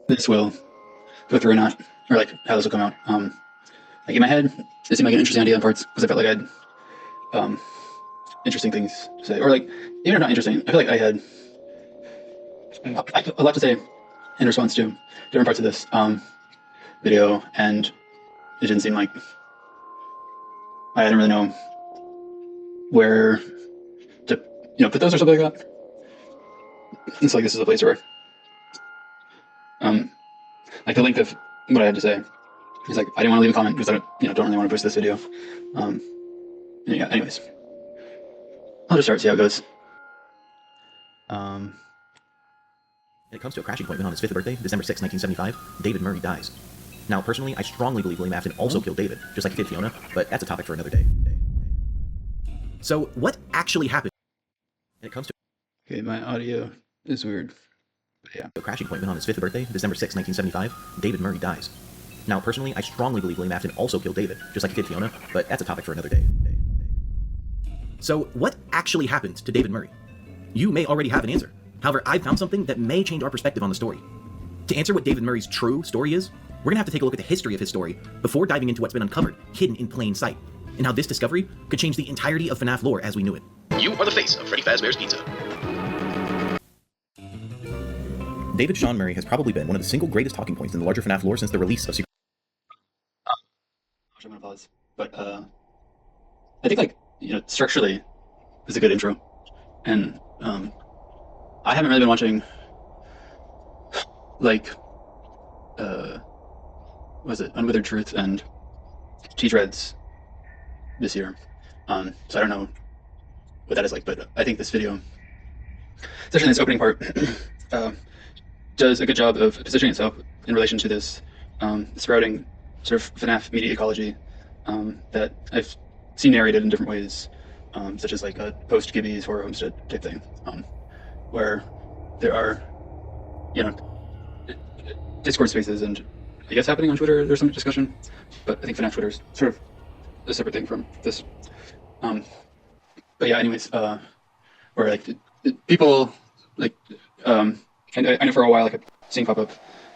this will go through or not, or like how this will come out. Like in my head, it seemed like an interesting idea in parts because I felt like I had interesting things to say, or like even if not interesting, I feel like I had a lot to say in response to different parts of this video, and it didn't seem like I didn't really know where to put those or something like that. It's like this is a place where like the length of what I had to say is like I didn't want to leave a comment because I don't really want to push this video. Yeah. Anyways, I'll just start, see how it goes. It comes to a crashing point when on his 5th birthday, December 6, 1975, David Murray dies. Now, personally, I strongly believe William Afton also killed David, just like he did Fiona, but that's a topic for another day. So, what actually happened? It comes to Okay, my audio is weird. But yeah. A crashing point when on his 5th birthday, December 6, 1975, David Murray dies. Now, personally, I strongly believe William Afton also killed David, just like he did Fiona, but that's a topic for another day. So, what actually happened to David Murray? You may already have an answer. However, I've found something that may change our perspective on the story. To answer what David Murray's true story is, we're gonna have to take a look at the history of his story before diving into what's been uncovered, hidden in plain sight, and how this discovery could change the entirety of FNAF lore as we knew it. You are the face of Freddy Fazbear's Pizza. David Sean Murray has probably been one of the single greatest talking points in the larger FNAF lore since the release of Secret. I'm gonna pause, but I think structurally, it's a good intro, and I haven't really been watching like was it Unwithered Truth and T-Threads this year, so I don't know what that is like, but I think this video, especially this opening part, does a good job of positioning itself in relation to this sprouting sort of FNAF media ecology that I've seen narrated in different ways, such as like a post-Gibby's Horror Homestead type thing, where there are, Discord spaces, and I guess happening on Twitter there's some discussion, but I think FNAF Twitter's sort of a separate thing from this. But yeah, anyways, where like people like, and I know for a while like I've seen pop up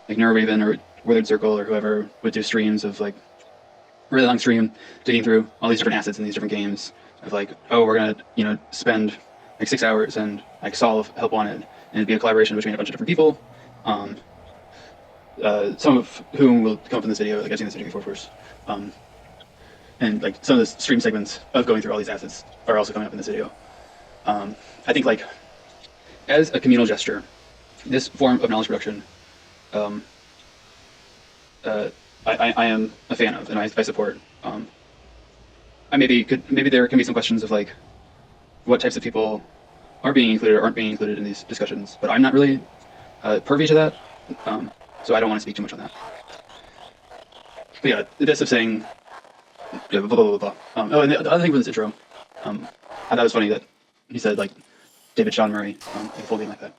like Neurowraven or Withered Circle or whoever would do streams of like a really long stream digging through all these different assets in these different games of like, oh, we're gonna spend like 6 hours and like solve Help Wanted, and it'd be a collaboration between a bunch of different people, some of whom will come up in this video. Like I've seen this video before, of course, and like some of the stream segments of going through all these assets are also coming up in this video. I think like as a communal gesture, this form of knowledge production, I am a fan of, and I support. Maybe there can be some questions of like what types of people are being included or aren't being included in these discussions, but I'm not really privy to that, so I don't want to speak too much on that. But yeah, this of saying blah blah blah blah. Oh, and the other thing with this intro, I thought it was funny that he said like David Sean Murray, like a full name like that.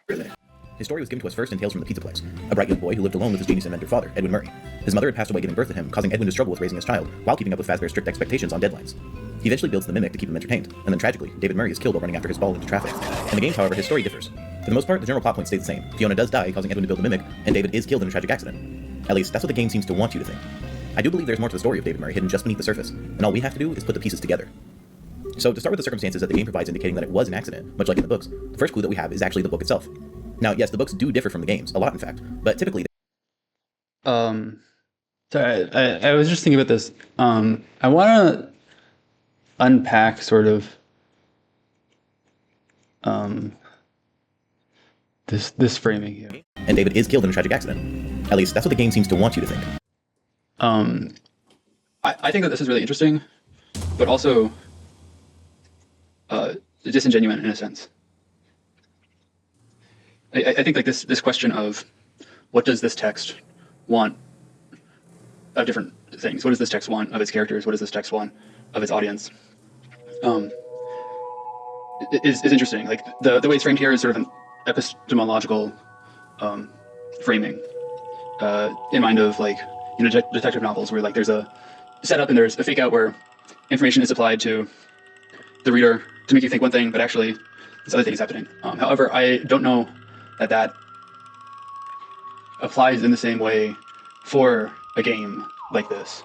Really. His story was given to us first in Tales from the Pizza Place, a bright young boy who lived alone with his genius inventor father, Edwin Murray. His mother had passed away giving birth to him, causing Edwin to struggle with raising his child, while keeping up with Fazbear's strict expectations on deadlines. He eventually builds the Mimic to keep him entertained, and then tragically, David Murray is killed while running after his ball into traffic. In the games, however, his story differs. For the most part, the general plot point stays the same. Fiona does die, causing Edwin to build the Mimic, and David is killed in a tragic accident. At least, that's what the game seems to want you to think. I do believe there's more to the story of David Murray hidden just beneath the surface, and all we have to do is put the pieces together. So, to start with the circumstances that the game provides indicating that it was an accident, much like in the books, the first clue that we have is actually the book itself. Now, yes, the books do differ from the games, a lot in fact, but typically Sorry, I was just thinking about this. I want to unpack sort of this framing here. And David is killed in a tragic accident. At least, that's what the game seems to want you to think. I think that this is really interesting, but also disingenuous in a sense. I think like this question of what does this text want of different things? What does this text want of its characters? What does this text want of its audience? Is interesting. Like the way it's framed here is sort of an epistemological framing in mind of like detective novels where like there's a setup and there's a fake out where information is supplied to the reader to make you think one thing, but actually this other thing is happening. However, I don't know that applies in the same way for a game like this.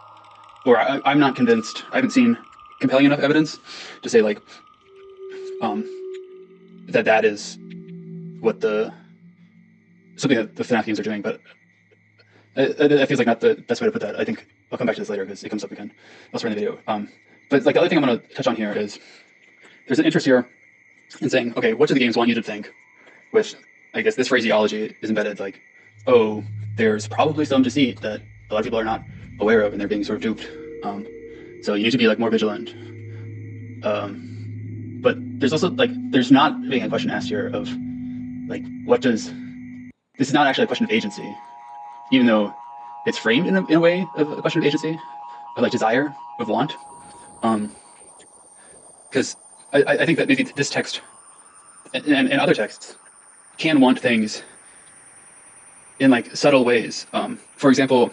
Or I'm not convinced. I haven't seen compelling enough evidence to say like that is what something that the FNAF games are doing. But that feels like not the best way to put that. I think I'll come back to this later because it comes up again elsewhere in the video. But like the other thing I'm going to touch on here is there's an interest here in saying, okay, what do the games want you to think? Which I guess this phraseology is embedded like, oh, there's probably some deceit that a lot of people are not aware of and they're being sort of duped. So you need to be like more vigilant. But there's also like, there's not being a question asked here of like, this is not actually a question of agency, even though it's framed in a way of a question of agency, of like desire, of want. Because I think that maybe this text and other texts can want things in like subtle ways. For example,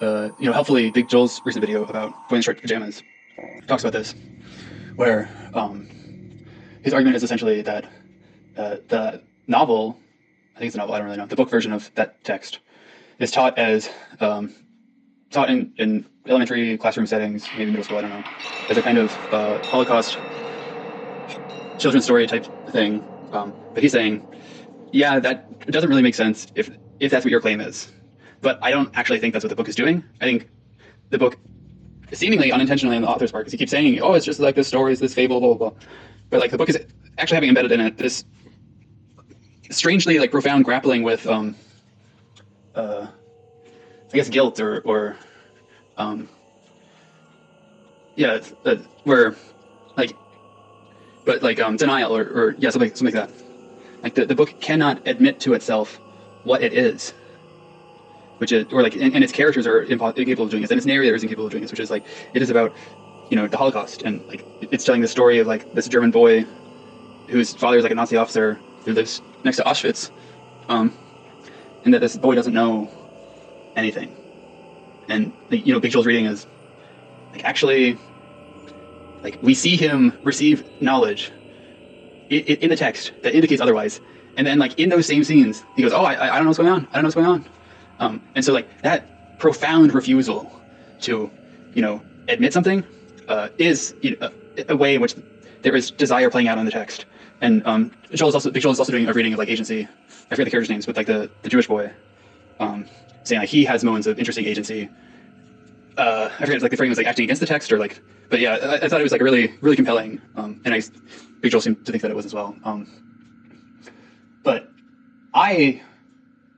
helpfully Big Joel's recent video about boy in striped pajamas talks about this, where his argument is essentially that the novel, I think it's a novel, I don't really know, the book version of that text is taught taught in elementary classroom settings, maybe middle school, I don't know, as a kind of Holocaust children's story type thing. But he's saying, yeah, that doesn't really make sense if that's what your claim is. But I don't actually think that's what the book is doing. I think the book, seemingly unintentionally on the author's part, because he keeps saying, oh, it's just like this story, it's this fable, blah, blah, blah. But like the book is actually having embedded in it this strangely like profound grappling with, I guess, guilt or where like, but like denial or yeah, something like that. Like the book cannot admit to itself what it is, which is, or like, and its characters are incapable of doing this, and its narrator is incapable of doing this, which is like, it is about, the Holocaust, and like it's telling the story of like this German boy whose father is like a Nazi officer who lives next to Auschwitz, and that this boy doesn't know anything, and Big Joel's reading is like, actually, like we see him receive knowledge in the text that indicates otherwise, and then like in those same scenes he goes, oh, I don't know what's going on, I don't know what's going on, and so like that profound refusal to admit something is a way in which there is desire playing out in the text. And Big Joel is also doing a reading of like agency. I forget the characters' names, but like the Jewish boy, saying like he has moments of interesting agency. I forget, it's like the frame was like acting against the text or like, but yeah, I thought it was like really, really compelling. And Big Joel seemed to think that it was as well. But I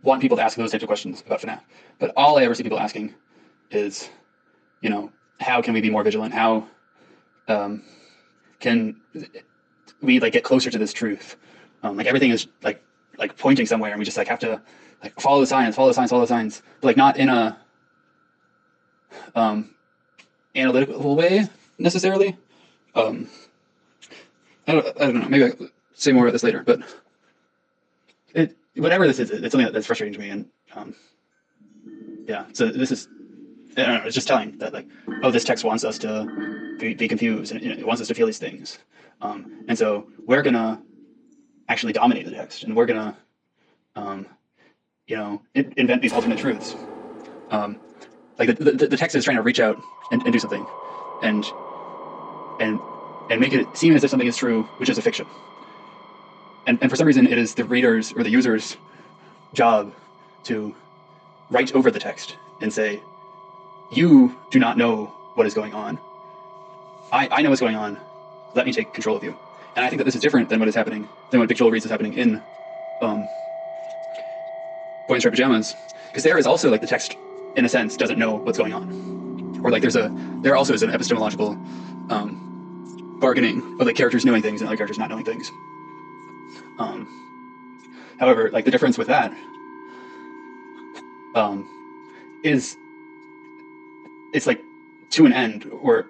want people to ask those types of questions about FNAF. But all I ever see people asking is, how can we be more vigilant? How can we like get closer to this truth? Like everything is like pointing somewhere, and we just like have to like follow the signs, but like not in a analytical way necessarily. I don't know. Maybe I'll say more about this later. But whatever this is, it's something that's frustrating to me. And yeah, so this is, I don't know, it's just telling that like, oh, this text wants us to be confused, and it wants us to feel these things. And so we're gonna actually dominate the text, and we're gonna, invent these alternate truths. Like the text is trying to reach out and do something, and make it seem as if something is true, which is a fiction. And for some reason, it is the reader's or the user's job to write over the text and say, you do not know what is going on. I know what's going on. Let me take control of you. And I think that this is different than what is happening, than what Big Joel reads is happening in Boy in Striped Pajamas. Because there is also like the text, in a sense, doesn't know what's going on. Or like there also is an epistemological bargaining of like characters knowing things and other characters not knowing things. However, like the difference with that is it's like to an end, or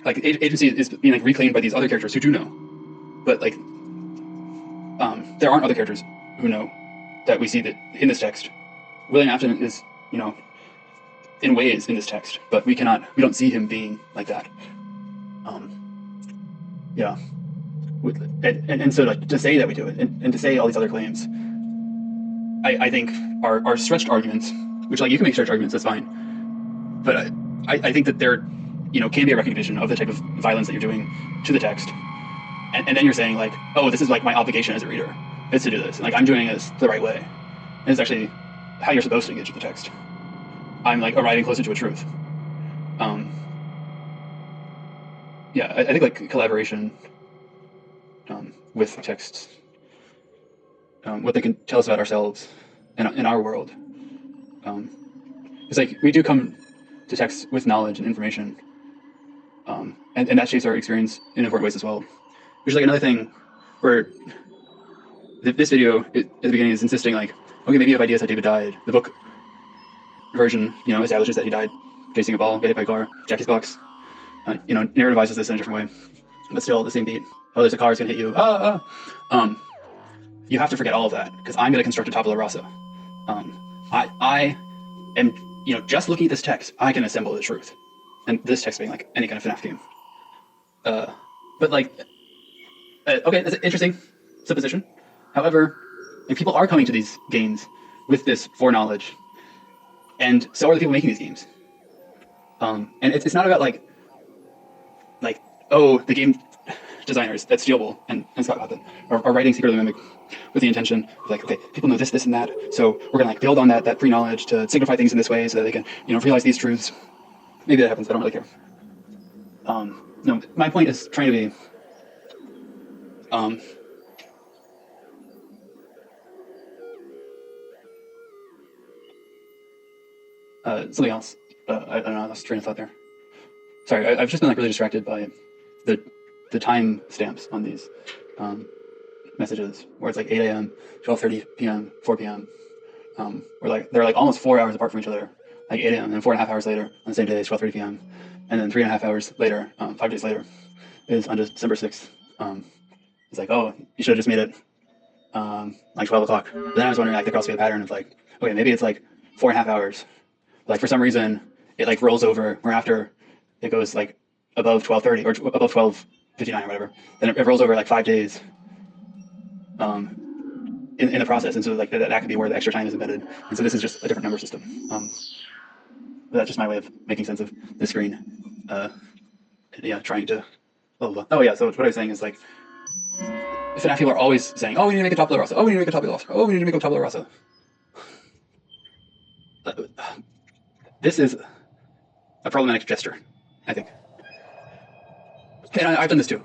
like agency is being like reclaimed by these other characters who do know, but like there aren't other characters who know that we see that in this text. William Afton is in ways in this text, but we don't see him being like that. Yeah. And so like to say that we do it, and to say all these other claims, I think are stretched arguments, which like you can make stretched arguments, that's fine. But I think that there, can be a recognition of the type of violence that you're doing to the text, and then you're saying like, oh, this is like my obligation as a reader, is to do this. Like I'm doing this the right way, and it's actually how you're supposed to engage with the text. I'm like arriving closer to a truth. Yeah, I think like collaboration with texts, what they can tell us about ourselves and in our world. It's like we do come to text with knowledge and information, and that shapes our experience in important ways as well. Which is like another thing where this video at the beginning is insisting like, okay, maybe you have ideas how David died. The book version, establishes that he died chasing a ball, get hit by a car, Jackie's box. Narrativizes this in a different way, but still the same beat. Oh, there's a car, it's gonna hit you. You have to forget all of that because I'm gonna construct a tabula rasa. I am, just looking at this text, I can assemble the truth, and this text being like any kind of FNAF game. But like, okay, that's an interesting supposition. However, like, people are coming to these games with this foreknowledge, and so are the people making these games. And it's not about like, oh, the game designers, that's stealable, and Scott Cawthon are writing Secret of the Mimic with the intention of like, okay, people know this, this, and that, so we're gonna like build on that pre-knowledge to signify things in this way so that they can, realize these truths. Maybe that happens, I don't really care. No, my point is trying to be, something else. I don't know, I lost train of thought there. Sorry, I've just been like really distracted by the time stamps on these messages, where it's like 8 a.m., 12:30 p.m., 4 p.m. Where like they're like almost 4 hours apart from each other, like 8 a.m. and 4.5 hours later on the same day is 12:30 p.m. And then 3.5 hours later, 5 days later, is on December 6th. It's like, oh, you should have just made it like 12 o'clock. But then I was wondering, like, there could also be a pattern of like, okay, maybe it's like 4.5 hours. Like for some reason, it like rolls over where after it goes like above 12:30 or above 12:59 or whatever, then it rolls over like 5 days in the process, and so like that could be where the extra time is embedded, and so this is just a different number system. But that's just my way of making sense of the screen. Trying to oh yeah, so what I was saying is like, FNAF people are always saying, oh, we need to make a tabula rasa, oh, we need to make a tabula rasa, oh, we need to make a tabula rasa. This is a problematic gesture, I think. And I've done this too.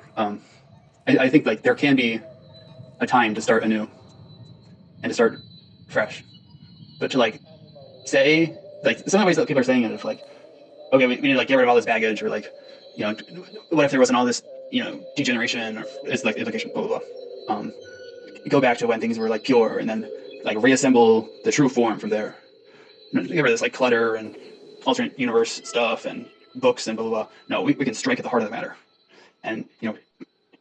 I think like there can be a time to start anew and to start fresh, but to like say like some of the ways that people are saying it, of like, okay, we need to like get rid of all this baggage, or like, what if there wasn't all this, degeneration, or it's like implication, blah blah blah. Go back to when things were like pure, and then like reassemble the true form from there. Get rid of this like clutter and alternate universe stuff and books and blah blah blah. No, we can strike at the heart of the matter. And,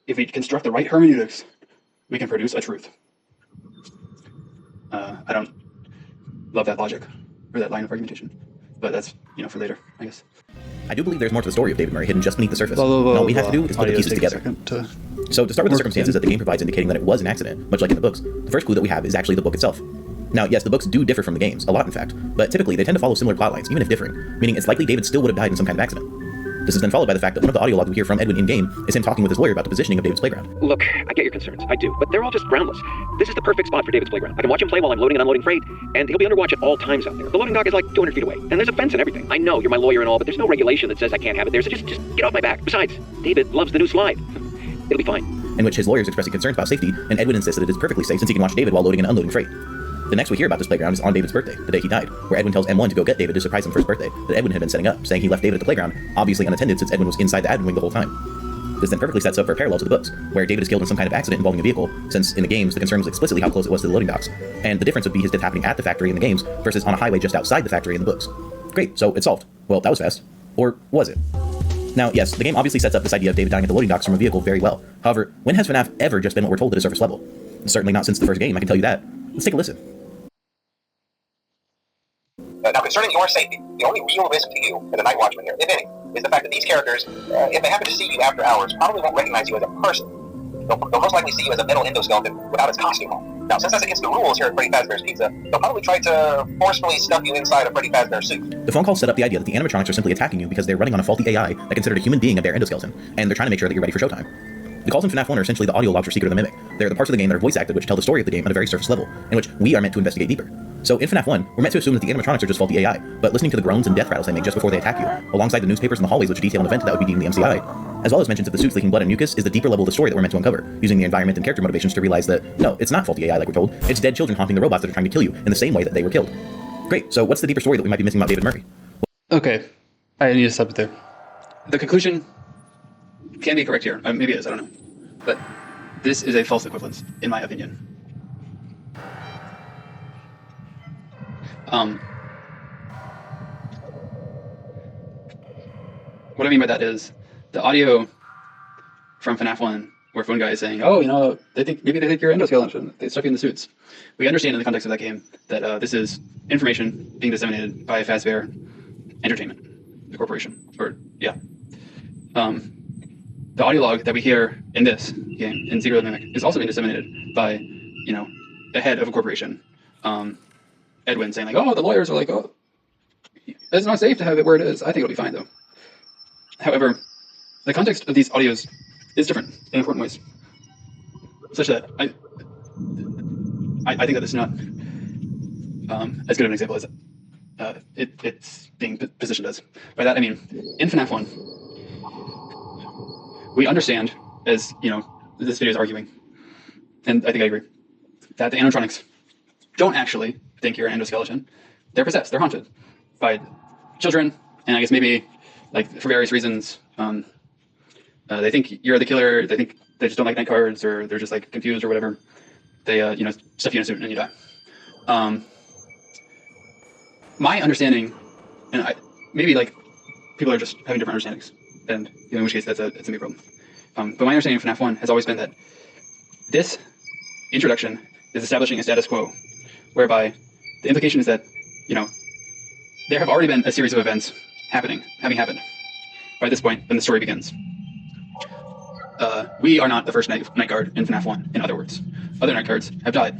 if we construct the right hermeneutics, we can produce a truth. I don't love that logic or that line of argumentation, but that's, for later, I guess. I do believe there's more to the story of David Murray hidden just beneath the surface. And all we have to do is put the pieces together. So to start with the circumstances that the game provides indicating that it was an accident, much like in the books, the first clue that we have is actually the book itself. Now, yes, the books do differ from the games, a lot in fact, but typically they tend to follow similar plotlines, even if differing, meaning it's likely David still would have died in some kind of accident. This is then followed by the fact that one of the audio logs we hear from Edwin in-game is him talking with his lawyer about the positioning of David's playground. Look, I get your concerns, I do, but they're all just groundless. This is the perfect spot for David's playground. I can watch him play while I'm loading and unloading freight, and he'll be under watch at all times out there. The loading dock is like 200 feet away, and there's a fence and everything. I know, you're my lawyer and all, but there's no regulation that says I can't have it there, so just get off my back. Besides, David loves the new slide. It'll be fine. In which his lawyer is expressing concerns about safety, and Edwin insists that it is perfectly safe since he can watch David while loading and unloading freight. The next we hear about this playground is on David's birthday, the day he died, where Edwin tells M1 to go get David to surprise him for his birthday that Edwin had been setting up, saying he left David at the playground, obviously unattended since Edwin was inside the admin wing the whole time. This then perfectly sets up for a parallel to the books, where David is killed in some kind of accident involving a vehicle, since in the games the concern was explicitly how close it was to the loading docks, and the difference would be his death happening at the factory in the games versus on a highway just outside the factory in the books. Great, so it's solved. Well, that was fast. Or was it? Now, yes, the game obviously sets up this idea of David dying at the loading docks from a vehicle very well. However, when has FNAF ever just been what we're told at a surface level? Certainly not since the first game, I can tell you that. Let's take a listen. Now, concerning your safety, the only real risk to you as a night watchman here, if any, is the fact that these characters, if they happen to see you after hours, probably won't recognize you as a person. they'll most likely see you as a metal endoskeleton without its costume on. Now, since that's against the rules here at Freddy Fazbear's Pizza, they'll probably try to forcefully stuff you inside a Freddy Fazbear suit. The phone call set up the idea that the animatronics are simply attacking you because they're running on a faulty AI that considered a human being of their endoskeleton, and they're trying to make sure that you're ready for showtime. The calls in FNAF 1 are essentially the audio logs for Secret of the Mimic. They're the parts of the game that are voice acted which tell the story of the game at a very surface level, in which we are meant to investigate deeper. So in FNAF 1, we're meant to assume that the animatronics are just faulty AI, but listening to the groans and death rattles they make just before they attack you, alongside the newspapers in the hallways which detail an event that would be deemed the MCI, as well as mentions of the suits leaking blood and mucus, is the deeper level of the story that we're meant to uncover, using the environment and character motivations to realize that, no, it's not faulty AI like we're told, it's dead children haunting the robots that are trying to kill you in the same way that they were killed. Great, so what's the deeper story that we might be missing about David Murray? Okay, I need to stop it there. The conclusion can be correct here. Maybe it is, I don't know. But this is a false equivalence, in my opinion. What I mean by that is the audio from FNAF 1, where one guy is saying, "Oh, you know, maybe they think you're endoskeleton. They stuff you in the suits." We understand in the context of that game that this is information being disseminated by Fazbear Entertainment, the corporation, or yeah. The audio log that we hear in this game, in Secret of the Mimic, is also being disseminated by, you know, the head of a corporation, Edwin, saying like, "Oh, the lawyers are like, oh, it's not safe to have it where it is. I think it'll be fine though." However, the context of these audios is different in important ways, such that I think that it's not as good of an example as it's being positioned as. By that I mean, in FNAF 1, we understand, as you know, this video is arguing, and I think I agree, that the animatronics don't actually think you're an endoskeleton. They're possessed. They're haunted by children, and I guess maybe, like, for various reasons, they think you're the killer. They think they just don't like night cards, or they're just like confused or whatever. They, you know, stuff you in a suit and you die. My understanding, and maybe like people are just having different understandings, and you know, in which case it's a big problem. But my understanding of FNAF 1 has always been that this introduction is establishing a status quo, whereby the implication is that, you know, there have already been a series of events having happened by this point when the story begins. We are not the first night guard in FNAF 1, in other words. Other night guards have died.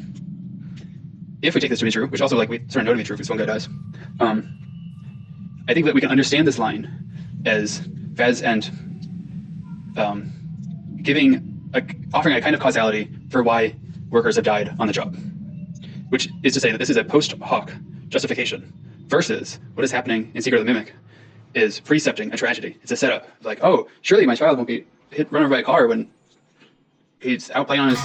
If we take this to be true, which also, like, we sort of know to be true because one guy dies, I think that we can understand this line as Faz and offering a kind of causality for why workers have died on the job, which is to say that this is a post hoc justification versus what is happening in Secret of the Mimic is precepting a tragedy. It's a setup. Like, oh, surely my child won't be run over by a car when he's out playing on his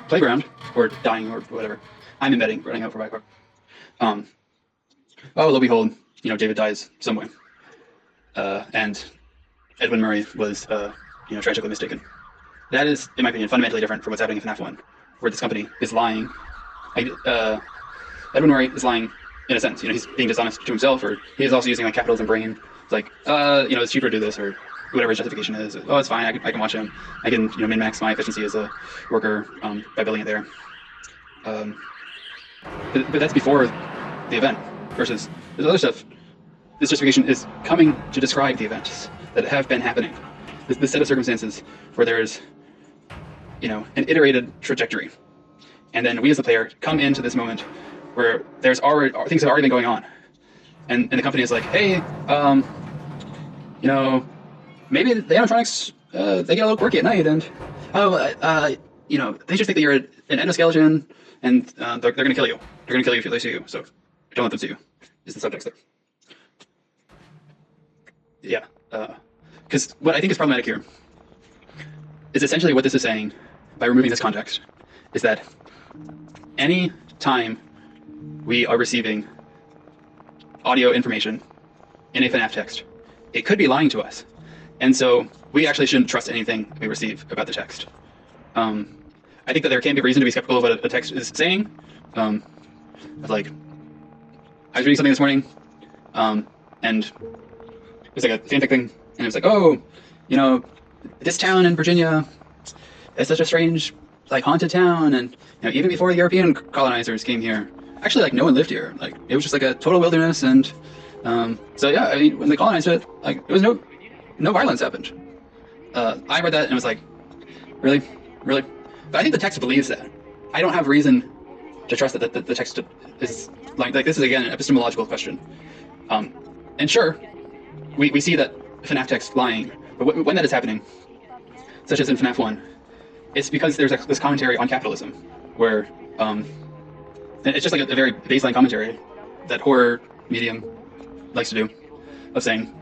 playground or dying or whatever. I'm embedding running over by a car. Oh, lo and behold, you know, David dies some way, and Edwin Murray was, you know, tragically mistaken. That is, in my opinion, fundamentally different from what's happening in FNAF 1, where this company is lying. Edwin Murray is lying in a sense. You know, he's being dishonest to himself, or he is also using like capitalism brain. It's like, you know, it's cheaper to do this, or whatever his justification is. Oh, it's fine. I can watch him. I can, you know, min-max my efficiency as a worker by building it there. But that's before the event. Versus this other stuff. This justification is coming to describe the events that have been happening. This set of circumstances where there's, you know, an iterated trajectory, and then we as the player come into this moment where there's already things have already been going on, and the company is like, hey, you know, maybe the animatronics they get a little quirky at night, and you know, they just think that you're an endoskeleton, and they're going to kill you. They're going to kill you if they see you. So don't let them see you. Is the subtext there? Yeah, because what I think is problematic here is essentially what this is saying by removing this context is that any time we are receiving audio information in a FNAF text, it could be lying to us, and so we actually shouldn't trust anything we receive about the text. I think that there can be reason to be skeptical of what a text is saying. Like, I was reading something this morning, and it was like a fanfic thing, and it was like, oh, you know, this town in Virginia is such a strange, like, haunted town, and you know, even before the European colonizers came here, actually, like, no one lived here. Like, it was just like a total wilderness, and so yeah, I mean, when they colonized it, like, there was no violence happened. I read that and was like, really? really. But I think the text believes that. I don't have reason to trust that the text is like this is again an epistemological question. And sure, we see that FNAF text lying, but when that is happening, such as in FNAF 1, it's because there's this commentary on capitalism, where it's just like a very baseline commentary that horror medium likes to do, of saying,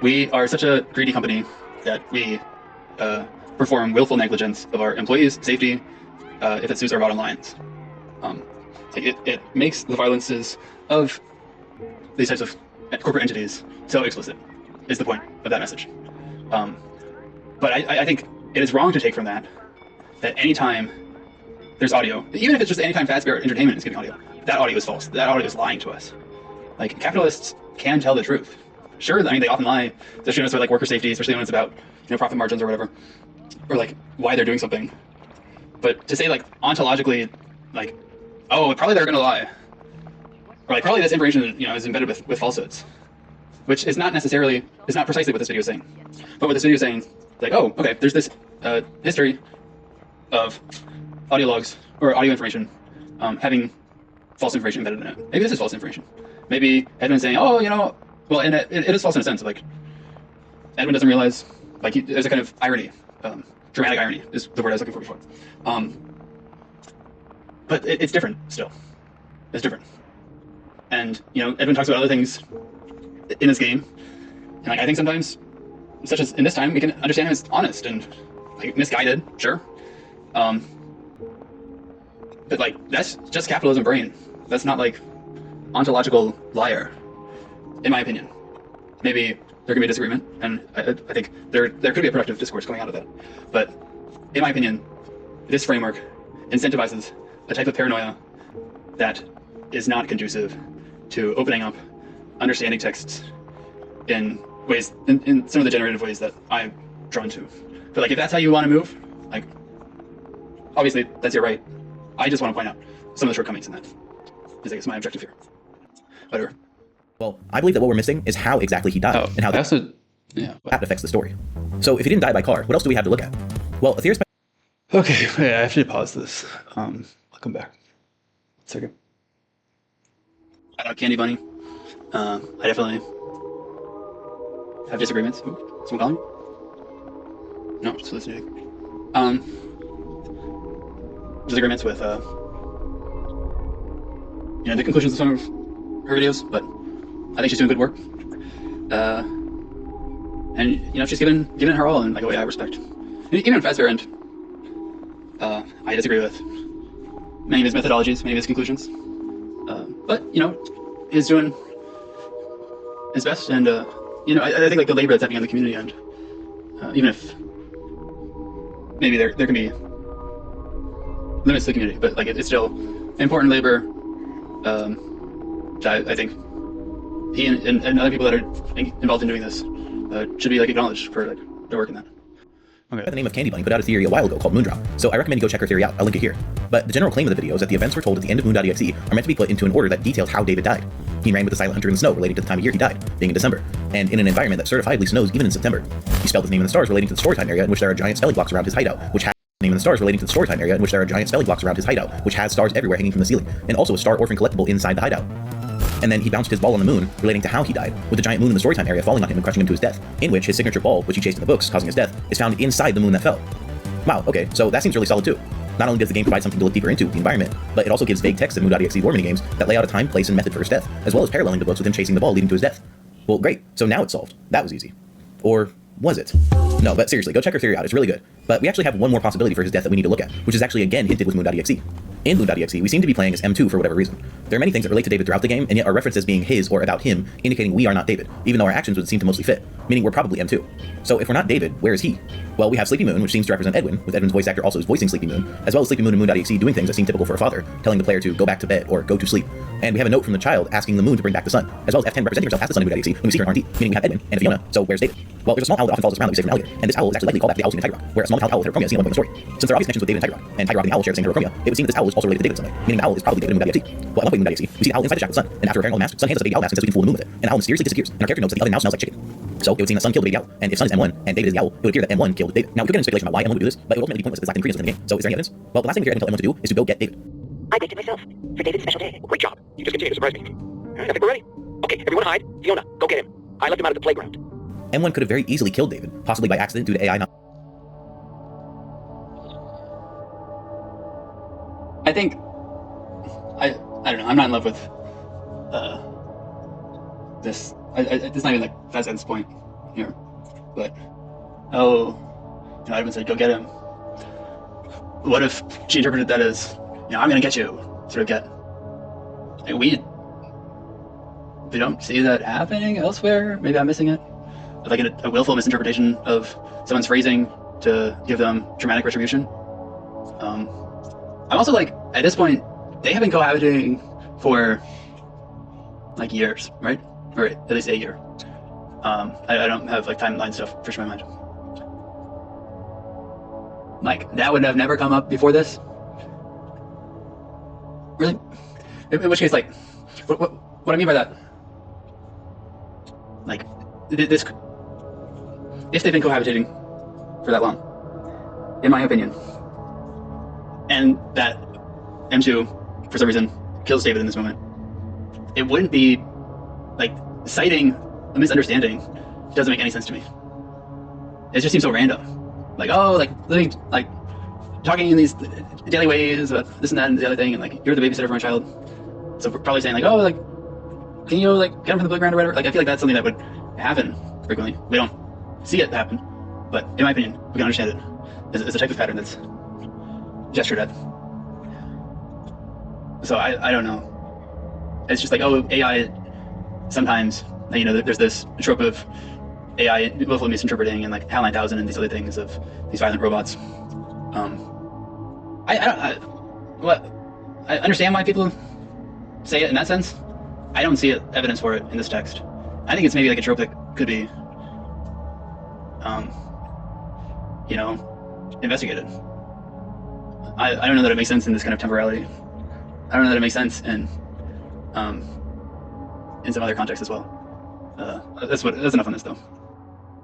we are such a greedy company that we perform willful negligence of our employees' safety if it suits our bottom lines. It makes the violences of these types of corporate entities so explicit, is the point of that message. But I think it is wrong to take from that anytime there's audio, even if it's just anytime Fazbear Entertainment is giving audio, that audio is false. That audio is lying to us. Like, capitalists can tell the truth. Sure, I mean, they often lie, especially when it's about like worker safety, especially when it's about, you know, profit margins or whatever, or like why they're doing something. But to say like ontologically, like, oh, probably they're gonna lie, or like probably this information, you know, is embedded with falsehoods, which is not precisely what this video is saying. But what this video is saying, like, oh, okay, there's this history of audio logs or audio information having false information embedded in it. Maybe this is false information. Maybe Edwin's saying, oh, you know, well, and it is false in a sense. Like, Edwin doesn't realize, like, there's a kind of irony, dramatic irony is the word I was looking for before. But it's different still. It's different. And, you know, Edwin talks about other things in this game. And, like, I think sometimes, such as in this time, we can understand him as honest and, like, misguided, sure. But, like, that's just capitalism brain. That's not, like, ontological liar, in my opinion. Maybe there could be a disagreement, and I think there could be a productive discourse coming out of that. But, in my opinion, this framework incentivizes a type of paranoia that is not conducive to opening up, understanding texts in ways, in some of the generative ways that I'm drawn to. But, like, if that's how you want to move, like, obviously that's your right. I just want to point out some of the shortcomings in that. Is, I guess, my objective here. Whatever. Well, I believe that what we're missing is how exactly he died and how that affects the story. So if he didn't die by car, what else do we have to look at? Well, a theorist... Okay, wait, I have to pause this. I'll come back. Second. I don't know, Candy Bunny. I definitely have disagreements. Ooh, someone calling? No, just listening. Disagreements with you know, the conclusions of some of her videos, but I think she's doing good work. And, you know, she's given it her all in, like, a way I respect. Even in Fazbear End, I disagree with many of his methodologies, many of his conclusions. But, you know, he's doing his best, and, you know, I think, like, the labor that's happening on the community end, even if maybe there can be limits to the community, but, like, it's still important labor that I think he and other people that are involved in doing this should be, like, acknowledged for, like, their work in that. Okay. By the name of Candy Bunny put out a theory a while ago called Moondrop, so I recommend you go check her theory out. I'll link it here. But the general claim of the video is that the events we're told at the end of Moon.exe are meant to be put into an order that details how David died. He ran with the silent hunter in the snow, relating to the time of year he died, being in December, and in an environment that certifiably snows even in September. He spelled his name in the stars, relating to the storytime area in which there are giant spelling blocks around his hideout, which has name in the stars, relating to the storytime area in which there are giant spelling blocks around his hideout, which has stars everywhere hanging from the ceiling, and also a star orphan collectible inside the hideout. And then he bounced his ball on the moon, relating to how he died, with the giant moon in the storytime area falling on him and crushing him to his death, in which his signature ball, which he chased in the books, causing his death, is found inside the moon that fell. Wow, okay, so that seems really solid too. Not only does the game provide something to look deeper into, the environment, but it also gives vague text in Moon.exe lore minigames that lay out a time, place, and method for his death, as well as paralleling the books with him chasing the ball leading to his death. Well, great, so now it's solved. That was easy. Or was it? No, but seriously, go check her theory out, it's really good. But we actually have one more possibility for his death that we need to look at, which is actually again hinted with Moon.exe. In Moon.exe, we seem to be playing as M2 for whatever reason. There are many things that relate to David throughout the game, and yet are referenced as being his or about him, indicating we are not David, even though our actions would seem to mostly fit, meaning we're probably M2. So if we're not David, where is he? Well, we have Sleepy Moon, which seems to represent Edwin, with Edwin's voice actor also voicing Sleepy Moon, as well as Sleepy Moon and Moon.exe doing things that seem typical for a father, telling the player to go back to bed or go to sleep. And we have a note from the child asking the moon to bring back the sun, as well as F10 representing herself as the sun in Moon.exe when we see her in RT, meaning we have Edwin and a Fiona, so where's David? Well, there's a small owl that often follows us around that we save from Alligator, and this owl is actually likely called back to the owls in Tiger Rock, where a small owl with Heterochromia is seen at one point in the story. Since there are obvious connections with David and Tiger Rock and the owl share the same Heterochromia, it would seem that this owl is also related to David in some way, meaning the owl is probably David in Moon.exe. Well, at one point wing.exe, we see the owl inside the shackled Sun, and after repairing all the masks, Sun hands us a baby owl mask and says we can fool the moon with it, and the owl mysteriously disappears, and our character notes that the oven now smells like chicken. So it would seem that Sun killed the baby owl, and if Sun is M1 and David is the owl, it would appear that M1 killed David. Now we could get into speculation about why M1 would do this, but it would ultimately be pointless because it's lacking ingredients within the game. So is there any evidence? Well, the last thing we hear Edwin tell M1 to do is to go get David. I baked it myself for David's special day. Great job. You just continue to surprise me. All right, I think we're ready. Okay, everyone hide. Fiona, go get him. I left him out at the playground. M1 could have very easily killed David, possibly by accident due to AI not. I think I don't know. I'm not in love with this. It's not even like that's at this point here. But Edwin said, "Go get him." What if she interpreted that as, I'm gonna get you, sort of get? Like, we don't see that happening elsewhere. Maybe I'm missing it. Like a willful misinterpretation of someone's phrasing to give them dramatic retribution. I'm also like, at this point, they have been cohabitating for like years, right? Or at least a year. I don't have like timeline stuff fresh in my mind. Like, that would have never come up before this? Really? In which case, like, what I mean by that, like, this, if they've been cohabitating for that long, in my opinion, and that M2, for some reason, kills David in this moment, it wouldn't be, like, citing a misunderstanding doesn't make any sense to me. It just seems so random. Like, living, like, talking in these daily ways about this and that and the other thing, and, like, you're the babysitter for my child. So probably saying, like, can you, like, get him from the playground or whatever? Like, I feel like that's something that would happen frequently. We don't see it happen, but in my opinion, we can understand it. It's a type of pattern that's gestured at. So I don't know. It's just like, AI sometimes, there's this trope of AI willfully misinterpreting and like HAL 9000 and these other things of these violent robots. I understand why people say it in that sense. I don't see evidence for it in this text. I think it's maybe like a trope that could be, investigated. I don't know that it makes sense in this kind of temporality. I don't know that it makes sense in some other context as well. That's enough on this though.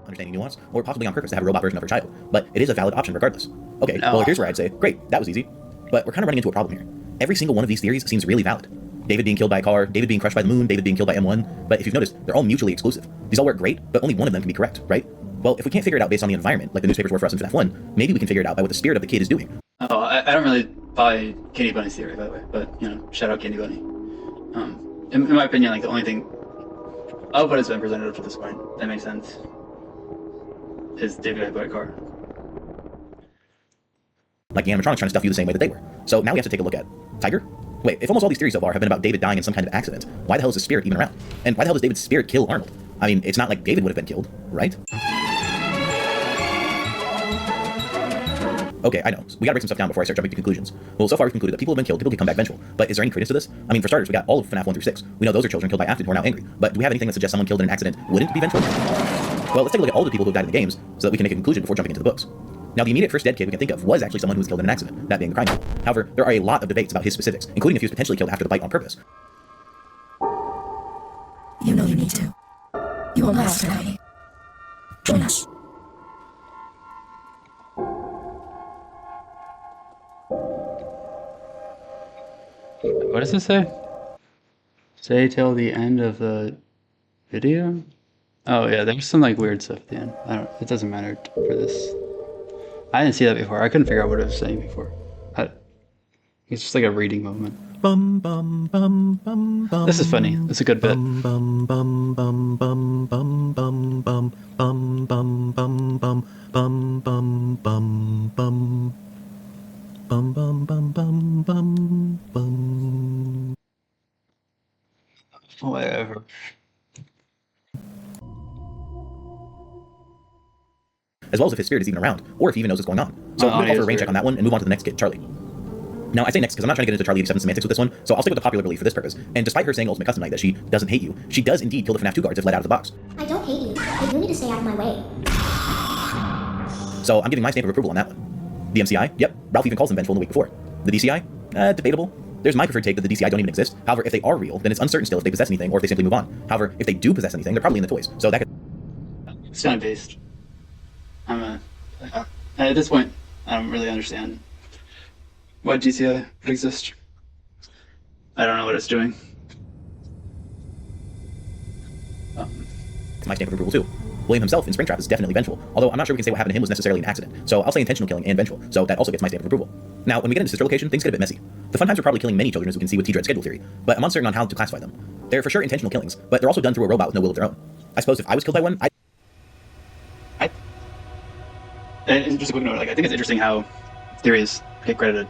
Understanding nuance, or possibly on purpose to have a robot version of her child, but it is a valid option regardless. Okay, well here's where I'd say, great, that was easy. But we're kind of running into a problem here. Every single one of these theories seems really valid. David being killed by a car, David being crushed by the moon, David being killed by M1, but if you've noticed, they're all mutually exclusive. These all work great, but only one of them can be correct, right? Well, if we can't figure it out based on the environment, like the newspapers were for us in FNAF 1, maybe we can figure it out by what the spirit of the kid is doing. I don't really buy Candy Bunny's theory, by the way, but, shout out Candy Bunny. In my opinion, like, the only thing of what has been presented up to this point that makes sense is David got hit by a car. Like the animatronics trying to stuff you the same way that they were. So now we have to take a look at Tiger? Wait, if almost all these theories so far have been about David dying in some kind of accident, why the hell is his spirit even around? And why the hell does David's spirit kill Arnold? I mean, it's not like David would have been killed, right? Okay, I know. We gotta break some stuff down before I start jumping to conclusions. Well, so far we've concluded that people have been killed, typically come back vengeful. But is there any credence to this? I mean, for starters, we got all of FNAF 1 through 6. We know those are children killed by Afton who are now angry. But do we have anything that suggests someone killed in an accident wouldn't be vengeful? Well, let's take a look at all the people who have died in the games so that we can make a conclusion before jumping into the books. Now, the immediate first dead kid we can think of was actually someone who was killed in an accident, that being the crime kid. However, there are a lot of debates about his specifics, including if he was potentially killed after the bite on purpose. You know you need to. You won't last tonight. Join us. What does this say? Stay till the end of the video? Oh yeah, there's some like weird stuff at the end. It doesn't matter for this. I didn't see that before. I couldn't figure out what it was saying before. It's just like a reading moment. Bum, bum, bum, bum, bum, this is funny. It's a good bit. Bum, bum, bum, bum, bum, bum, bum, bum, bum, bum, bum, bum, bum, bum, bum, bum. Bum bum bum bum bum bum. Whatever. As well as if his spirit is even around, or if he even knows what's going on. So I'm going to call for a rain check on that one and move on to the next kid, Charlie. Now, I say next because I'm not trying to get into Charlie 87 semantics with this one, so I'll stick with the popular belief for this purpose. And despite her saying Ultimate Custom Night that she doesn't hate you, she does indeed kill the FNAF 2 guards if let out of the box. I don't hate you, but you need to stay out of my way. So I'm giving my stamp of approval on that one. The MCI? Yep. Ralph even calls him vengeful in the week before. The DCI? Debatable. there's my preferred take that the DCI don't even exist. However, if they are real, then it's uncertain still if they possess anything or if they simply move on. However, if they do possess anything, they're probably in the toys. So that could... It's kind of based. At this point, I don't really understand why DCI would exist. I don't know what it's doing. my stamp of approval too. William himself in Springtrap is definitely vengeful, although I'm not sure we can say what happened to him was necessarily an accident, so I'll say intentional killing and vengeful, so that also gets my stamp of approval. Now, when we get into sister location, things get a bit messy. The fun times are probably killing many children, as we can see with T-Dread's schedule theory, but I'm uncertain on how to classify them. They're for sure intentional killings, but they're also done through a robot with no will of their own. I suppose if I was killed by one, And just a quick note, like, I think it's interesting how theories get credited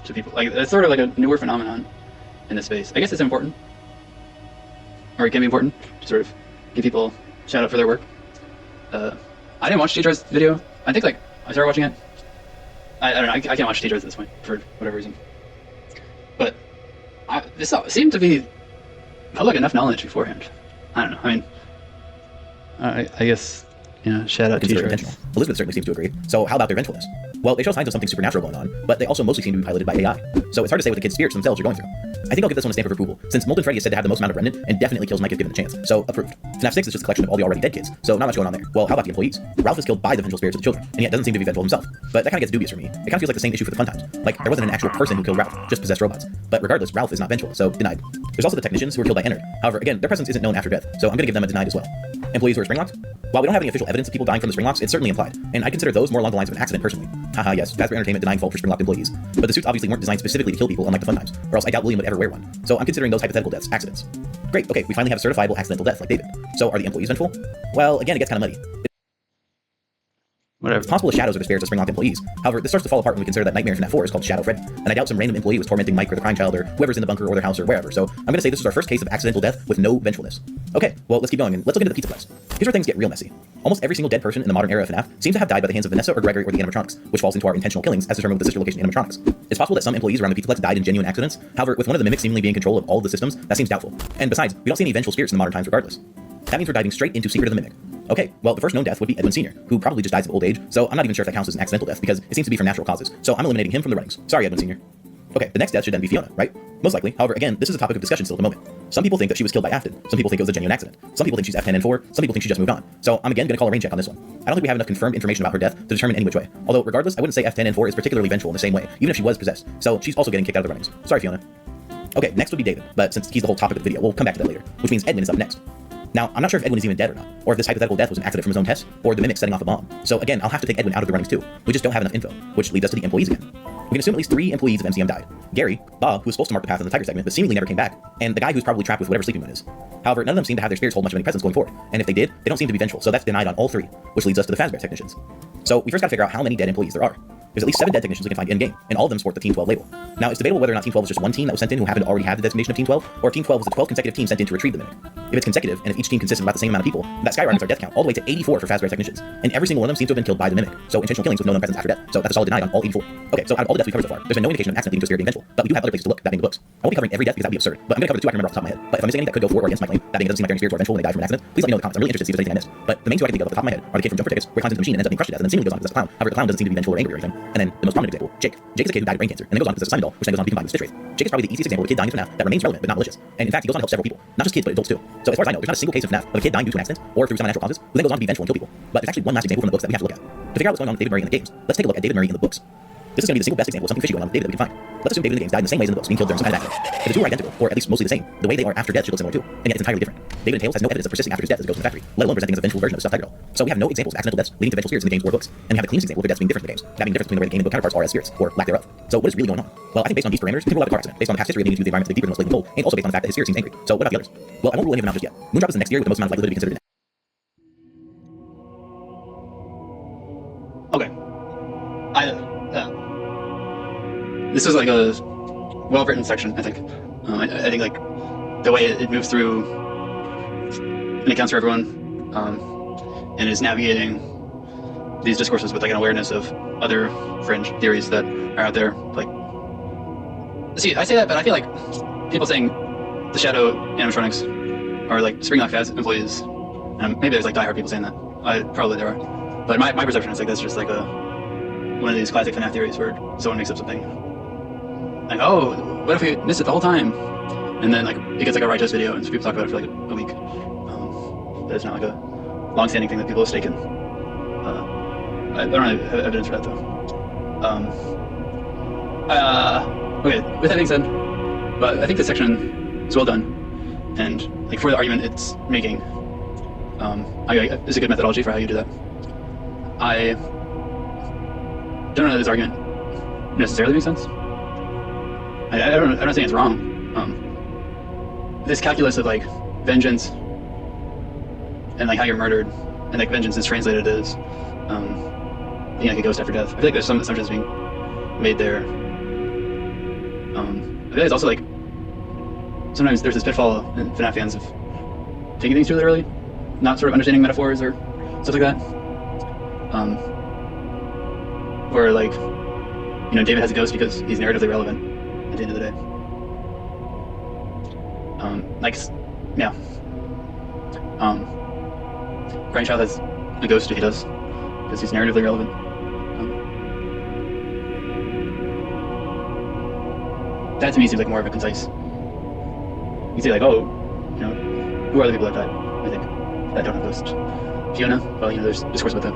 to people. Like, it's sort of like a newer phenomenon in this space. I guess it's important, or it can be important to sort of give people a shout out for their work. I didn't watch T-Dread's video. I think, like, I started watching it. I don't know, I can't watch T-Dread's at this point for whatever reason. But this seemed to be public enough knowledge beforehand. I don't know. I mean, I guess, you know, shout out to T-Dread. Elizabeth certainly seems to agree. So how about their vengefulness? Well, they show signs of something supernatural going on, but they also mostly seem to be piloted by AI. So it's hard to say what the kids' spirits themselves are going through. I think I'll give this one a stamp of approval, since Molten Freddy is said to have the most amount of remnant, and definitely kills Mike if given the chance. So approved. FNAF 6 is just a collection of all the already dead kids, so not much going on there. Well, how about the employees? Ralph is killed by the vengeful spirits of the children, and yet doesn't seem to be vengeful himself. But that kind of gets dubious for me. It kind of feels like the same issue for the fun times. Like, there wasn't an actual person who killed Ralph, just possessed robots. But regardless, Ralph is not vengeful, so denied. There's also the technicians who were killed by Ennard. However, again, their presence isn't known after death, so I'm gonna give them a denied as well. Employees who are spring locked? While we don't have any official evidence of people dying from the spring locks, it's certainly implied, and I consider those more along the lines of an accident personally. Haha, yes, Fazbear Entertainment denying fault for spring locked employees. But the suits obviously weren't designed specifically to kill people, unlike the fun times, or else I doubt William would ever wear one. So I'm considering those hypothetical deaths accidents. Great, okay, we finally have a certifiable accidental death like David. So are the employees vengeful? Well, again, it gets kind of muddy. Whatever. It's possible the shadows are the spirits of spring-locked employees. However, this starts to fall apart when we consider that Nightmare in FNAF 4 is called Shadow Freddy, and I doubt some random employee was tormenting Mike or the crying child or whoever's in the bunker or their house or wherever, so I'm gonna say this is our first case of accidental death with no vengefulness. Okay, well, let's keep going, and let's look into the pizza place. Here's where things get real messy. Almost every single dead person in the modern era of FNAF seems to have died by the hands of Vanessa or Gregory or the animatronics, which falls into our intentional killings as determined with the sister location animatronics. It's possible that some employees around the pizza place died in genuine accidents, however, with one of the mimics seemingly being in control of all of the systems, that seems doubtful. And besides, we don't see any vengeful spirits in the modern times regardless. That means we're diving straight into Secret of the Mimic. Okay, well, the first known death would be Edwin Sr., who probably just dies of old age, so I'm not even sure if that counts as an accidental death, because it seems to be from natural causes, so I'm eliminating him from the runnings. Sorry, Edwin Sr. Okay, the next death should then be Fiona, right? Most likely. However, again, this is a topic of discussion still at the moment. Some people think that she was killed by Afton. Some people think it was a genuine accident. Some people think she's F10N4. Some people think she just moved on. So I'm again going to call a rain check on this one. I don't think we have enough confirmed information about her death to determine any which way. Although, regardless, I wouldn't say F10N4 is particularly vengeful in the same way, even if she was possessed. So she's also getting kicked out of the runnings. Sorry, Fiona. Okay, next would be David, but since he's the whole topic of the video, we'll come back to that later, which means Edwin is up next. Now, I'm not sure if Edwin is even dead or not, or if this hypothetical death was an accident from his own test, or the mimic setting off a bomb. So again, I'll have to take Edwin out of the runnings too. We just don't have enough info, which leads us to the employees again. We can assume at least 3 employees of MCM died. Gary, Bob, who was supposed to mark the path in the Tiger segment, but seemingly never came back, and the guy who's probably trapped with whatever sleeping moon is. However, none of them seem to have their spirits hold much of any presence going forward, and if they did, they don't seem to be vengeful, so that's denied on all 3, which leads us to the Fazbear technicians. So we first gotta figure out how many dead employees there are. There's at least 7 dead technicians we can find in-game, and all of them sport the Team 12 label. Now, it's debatable whether or not Team 12 was just one team that was sent in who happened to already have the designation of Team 12, or if Team 12 was the 12 consecutive teams sent in to retrieve the mimic. If it's consecutive, and if each team consists of about the same amount of people, that skyrockets our death count all the way to 84 for Fazbear technicians, and every single one of them seems to have been killed by the mimic, so intentional killings with no known presence after death, so that's a solid denied on all 84. Okay, so out of all the deaths we've covered so far, there's been no indication of an accident leading to a spirit being vengeful, but we do have other places to look, that being the books. I won't be covering every death because that would be absurd, but I'm gonna cover the 2 I can remember off the top of my head. But if I'm missing any that could go for or against my claim, that being it doesn't seem like spirits were vengeful when they died from an accident, please let me know in the comments. I'm really interested to see if there's anything I missed. But the main 2 I can think of off the top of my head are the kid from Jump for Tickets, where he climbs into the machine and ends up being crushed to death, and then seemingly goes on to possess a clown. However, the clown doesn't seem to be vengeful or angry or anything. And then the most prominent example, Jake. Jake is a kid who died of brain cancer, and then goes on to possess a Simon doll, which then goes on to be combined with Stitch Wraith. Jake is probably the easiest example of a kid dying in FNAF that remains relevant but not malicious. And in fact, he goes on to help several people, not just kids but adults too. So as far as I know, there's not a single case of FNAF of a kid dying due to an accident or through some unnatural causes who then goes on to be vengeful and kill people. But there's actually one last example from the books that we have to look at. To figure out what's going on with David Murray in the games, let's take a look at David Murray in the books. This is going to be the single best example of something fishy going on with David that we can find. Let's assume David in the games died in the same ways in the books, being killed during some kind of accident. If the 2 are identical, or at least mostly the same, the way they are after death should look similar too, and yet it's entirely different. David in Tales has no evidence of persisting after his death as it goes in the factory, let alone presenting as a vengeful version of the stuffed tiger doll. So we have no examples of accidental deaths leading to vengeful spirits in the games or books, and we have the cleanest example of their deaths being different in the games, that being the difference between the way the game and book counterparts are as spirits, or lack thereof. So what is really going on? Well, I think based on these parameters, we can rule out a car accident, based on the past history of needing to use the environment to dig deeper than most blatant told, and also based on the fact that his spirit seems angry. So what about the others? Well, I won't rule any of them out just yet. Moondrop is the next theory with the most amount of likelihood to be considered. Okay. This is like a well-written section, I think. I think like the way it moves through and accounts for everyone, and is navigating these discourses with like an awareness of other fringe theories that are out there. Like, see, I say that, but I feel like people saying the Shadow animatronics are like Spring Lock Faz employees. Maybe there's like diehard people saying that. Probably there are. But my perception is like that's just like one of these classic FNAF theories where someone makes up something like, oh, what if we missed it the whole time? And then like it gets like a righteous video, and so people talk about it for like a week. But it's not like a long-standing thing that people have taken. I don't have evidence for that though. Okay, with that being said, but I think this section is well done, and like for the argument it's making, it's a good methodology for how you do that. I don't know that this argument necessarily makes sense. I'm not saying it's wrong. This calculus of like vengeance and like how you're murdered, and like vengeance is translated as being like a ghost after death. I feel like there's some assumptions being made there. I feel like it's also like sometimes there's this pitfall in FNAF fans of taking things too literally, not sort of understanding metaphors or stuff like that. Where like, you know, David has a ghost because he's narratively relevant at the end of the day. Yeah. Grindchild has a ghost he does because he's narratively relevant. That to me seems like more of a concise. You can say like, oh, you know, who are the people that died? I think that don't have ghosts. Fiona. Well, you know, there's discourse about that.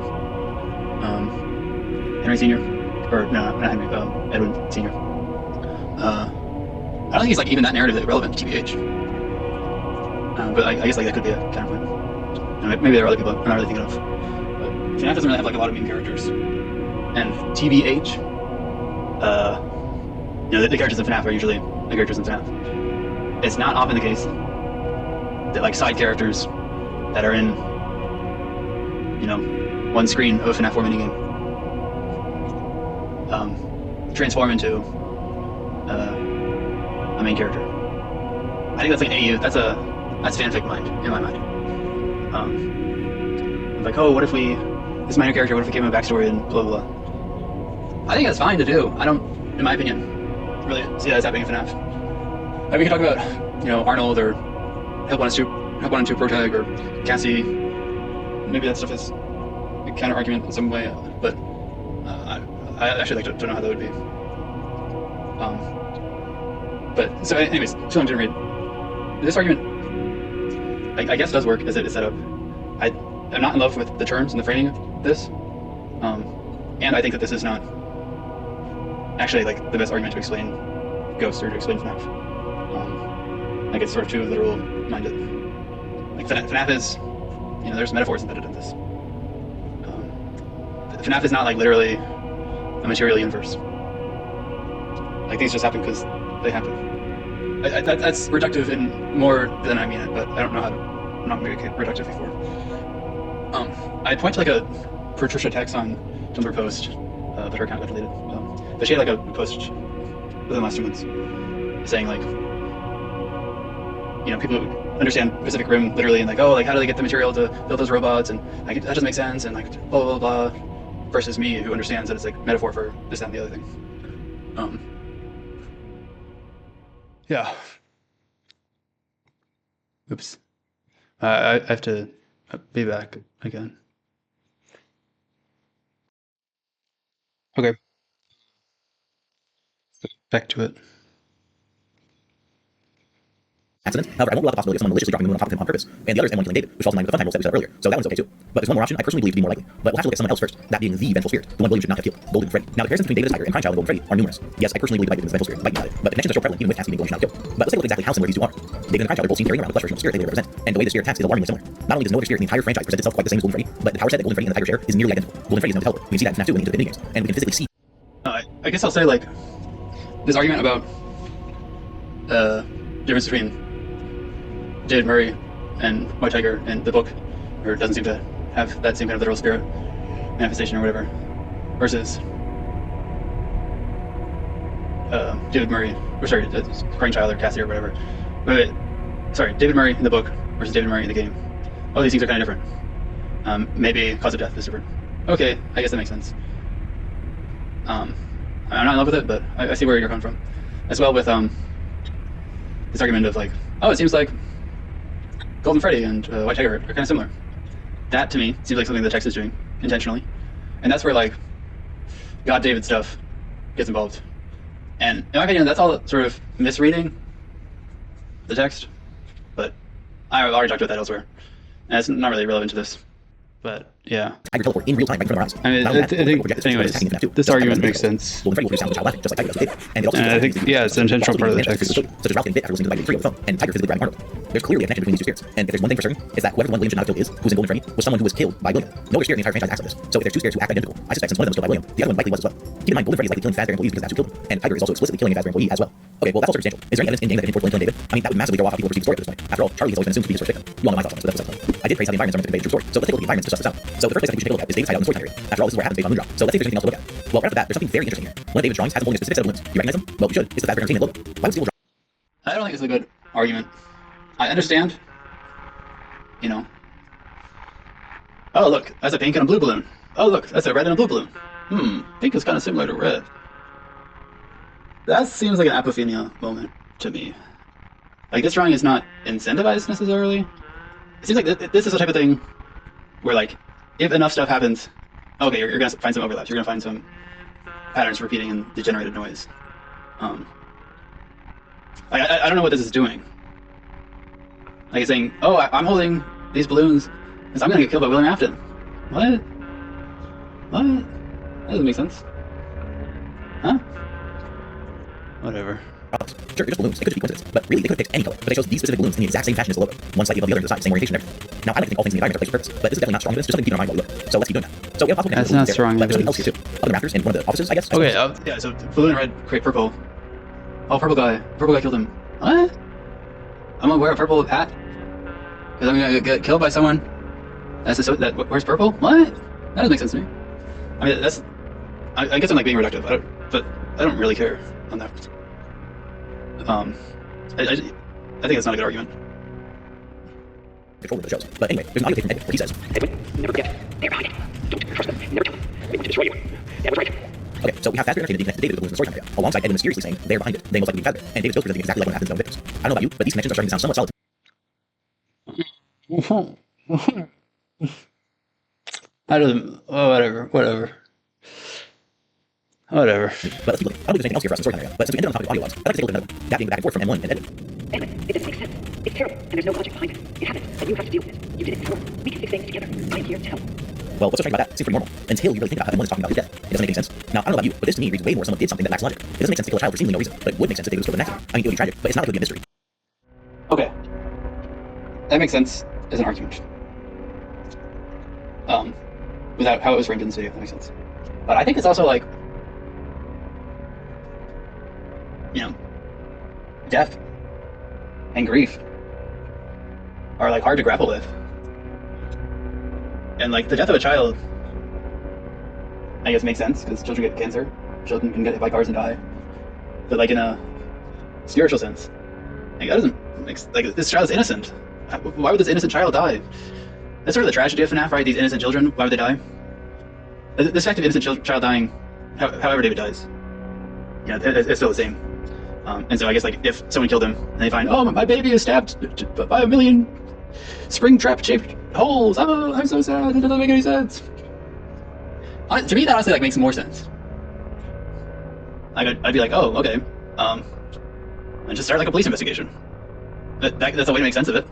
Henry Sr. Or no, not Henry. Edwin Sr. I don't think he's like even that narratively relevant, TBH. But I guess like that could be a counterpoint. And maybe there are other people I'm not really thinking of. But FNAF doesn't really have like a lot of main characters. And TBH, you know, the characters in FNAF are usually the characters in FNAF. It's not often the case that like side characters that are in, you know, one screen of a FNAF 4 minigame transform into a main character. I think that's like AU. That's fanfic mind in my mind. Like, oh, what if this minor character? What if we gave him a backstory and blah blah blah? I think that's fine to do. I don't, in my opinion, really see that as happening in FNAF. Like, we can talk about, you know, Arnold or Help 1 and 2 Protag or Cassie. Maybe that stuff is a counter argument in some way, but I actually like to know how that would be. But so, anyways, so I'm gonna read this argument. I guess does work as it is set up. I'm not in love with the terms and the framing of this, and I think that this is not actually like the best argument to explain ghosts or to explain FNAF. Like it's sort of too literal minded. Like FNAF is, you know, there's metaphors embedded in this. FNAF is not like literally a material universe. Like things just happen because they happen. That's reductive in more than I mean it, but I don't know how to not make it reductive before. I point to like a Patricia Tex on Tumblr post, but her account got deleted. But she had like a post within the last 2 months saying like, you know, people understand Pacific Rim literally and like, oh, like how do they get the material to build those robots, and like that doesn't make sense, and like blah blah blah, versus me who understands that it's like metaphor for this, that, and the other thing. Yeah. Oops. I have to be back again. Okay. Back to it. Accident. However, I won't rule out the possibility of someone maliciously dropping the moon on top of him on purpose, and the other is anyone killing David, which falls in line with the fun time rules that we set up earlier. So that one's okay too. But there's one more option I personally believe to be more likely. But we'll have to look at someone else first, that being the vengeful spirit, the one William should not have killed, Golden Freddy. Now, the comparisons between David the Tiger and Grindchild and Golden Freddy are numerous. Yes, I personally believe the vengeful spirit might be valid, but the connections are so prevalent even with Cassie being Golden should not kill. But let's take a look exactly how similar these two are. David and Grindchild are both seen carrying around the flesh version of the spirit they represent, and the way the spirit attacks is alarmingly similar. Not only does no other spirit in the entire franchise present itself quite the same as Golden Freddy, but the power set that Golden Freddy and the Tiger share is nearly identical. Golden Freddy is now the teleport. We can see that in FNAF 2 and into the minigames, and we can physically see. I guess I'll say like this argument about difference between David Murray and White Tiger in the book, or doesn't seem to have that same kind of literal spirit manifestation or whatever, versus David Murray, or sorry, Grindchild or Cassie or whatever. Sorry, David Murray in the book versus David Murray in the game. All these things are kind of different. Maybe cause of death is different. Okay, I guess that makes sense. I'm not in love with it, but I see where you're coming from. As well with this argument of like, oh, it seems like Golden Freddy and White Tiger are kind of similar. That to me seems like something the text is doing intentionally, and that's where like God David stuff gets involved. And in my opinion, that's all sort of misreading the text. But I've already talked about that elsewhere, and it's not really relevant to this. But yeah, Tiger teleport in real time right in front of our eyes. I mean, Not I only that, think, projected to anyways, attacking FNAF 2, this just like argument FNAF makes sense. Golden Freddy will produce sound with a child laughing, just like Tiger does with David. And it also And I think, yeah, it's an intentional part of the text. such as Ralph getting bit after listening to the vibrating of the phone, and Tiger physically grabbing Arnold. There's clearly a connection between these two spirits, and if there's one thing for certain, is that whoever the one William should not have killed is, who's in Golden Freddy, was someone who was killed by William. No other spirit in the entire franchise acts like this. So if there's two spirits who act identical, I suspect since one of them was killed by William, the other one likely was as well. Keep in mind, Golden Freddy is likely killing Fazbear employees because that's who killed him, and Tiger is also explicitly killing a Fazbear employee as well. Okay, well that's all circumstantial. Is there any evidence in game that can import William killing David? I mean, that would massively throw off how people perceive the story at this point. After all, Charlie has always been assumed to be his first victim. You all know my thoughts on this, but that's besides the point. I did praise how the environments are meant to convey the true story, so let's take a look at the environments to suss this out. So the first place I think we should take a look at is David's hideout in the storytime area. After all, this is where it happens based on Moondrop. So let's see if there's anything else to look at. Well, right off the bat, there's something very interesting here. One of David's drawings has only a specific set of balloons. Do you recognize them? Well, you should. It's the Fazbear Entertainment logo. Why would Steve draw? I don't think it's a good argument. I understand, you know. Oh look, that's a pink and a blue balloon. Oh look, that's a red and a blue balloon. Pink is kind of similar to red. That seems like an apophenia moment to me. Like, this drawing is not incentivized necessarily. It seems like this is the type of thing where, like, if enough stuff happens, okay, you're gonna find some overlaps. You're gonna find some patterns repeating in degenerated noise. I don't know what this is doing. Like, it's saying, oh, I'm holding these balloons because I'm gonna get killed by William Afton. What? What? That doesn't make sense. Huh? Whatever. Sure, they're just balloons. They could just be coincidence. But really, they could have picked any color. But they chose these specific balloons in the exact same fashion as the logo. One slightly above the other to the side, same orientation and everything. Now, I like to think all things in the environment are placed with purpose, but this is definitely not strong evidence. There's something to keep in our mind while we look. So let's keep doing that. So we have possible That's not strong but there's something else evidence. here too. Other rafters in one of the offices, I guess. Okay, yeah, so blue and red create purple. Oh, purple guy. Purple guy killed him. What? I'm gonna wear a purple hat? Because I'm gonna get killed by someone that wears purple? What? That doesn't make sense to me. I mean, that's... I guess I'm like being reductive, but I don't really care on that. I think it's not a good argument. Control of the shows. But anyway, there's an audio tape from Edwin where he says, Edwin, never forget. They're behind it. Don't trust them. Never tell them. They want to destroy you. That was right. okay, so we have Fazbear Entertainment being connected to David with the balloons in the storytime area, alongside Edwin mysteriously saying they're behind it. They most likely be Fazbear. And David still presenting exactly like what happens to his own victims. I don't know about you, but these connections are starting to sound somewhat solid. I don't... Oh, whatever. Whatever. But let's keep looking. I don't think there's anything else here for us in the storytime area. But since we ended on the topic of audio logs, I'd like to take a look at another one. That being the back and forth from M1 and Edwin. Edwin, it doesn't make sense. It's terrible, and there's no logic behind it. It happened, and you have to deal with it. You did it before. We can fix things together. I'm here to help. Well, what's so strange about that? It seems pretty normal. Until you really think about how M1 is talking about his death. It doesn't make any sense. Now, I don't know about you, but this to me reads way more someone did something that lacks logic. It doesn't make sense to kill a child for seemingly no reason, but it would make sense if David was killed in an accident. I mean, it would be tragic, but it's not like it would be a mystery. Okay. That makes sense as an argument. Without how it was framed in this video, that makes sense. But I think it's also like, you know, death and grief are like hard to grapple with. And like the death of a child, I guess makes sense because children get cancer, children can get hit by cars and die. But like in a spiritual sense, like that doesn't make, like this child's innocent. Why would this innocent child die? That's sort of the tragedy of FNAF, right? These innocent children, why would they die? This fact of innocent child dying, however David dies, you know, it's still the same. And so I guess like if someone killed him and they find, oh, my baby is stabbed by a million spring trap shaped holes. Oh, I'm so sad. It doesn't make any sense. To me, that honestly like makes more sense. I'd be like, oh, okay, and just start like a police investigation. That's a way to make sense of it.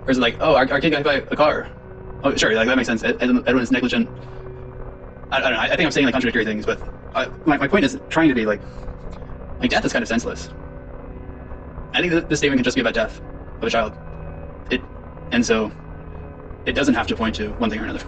Or is it like, oh, our kid got hit by a car? Oh, sure, like that makes sense. Edwin's negligent. I don't know. I think I'm saying like contradictory things, but my point is trying to be like death is kind of senseless. I think that this statement can just be about death of a child. And so it doesn't have to point to one thing or another.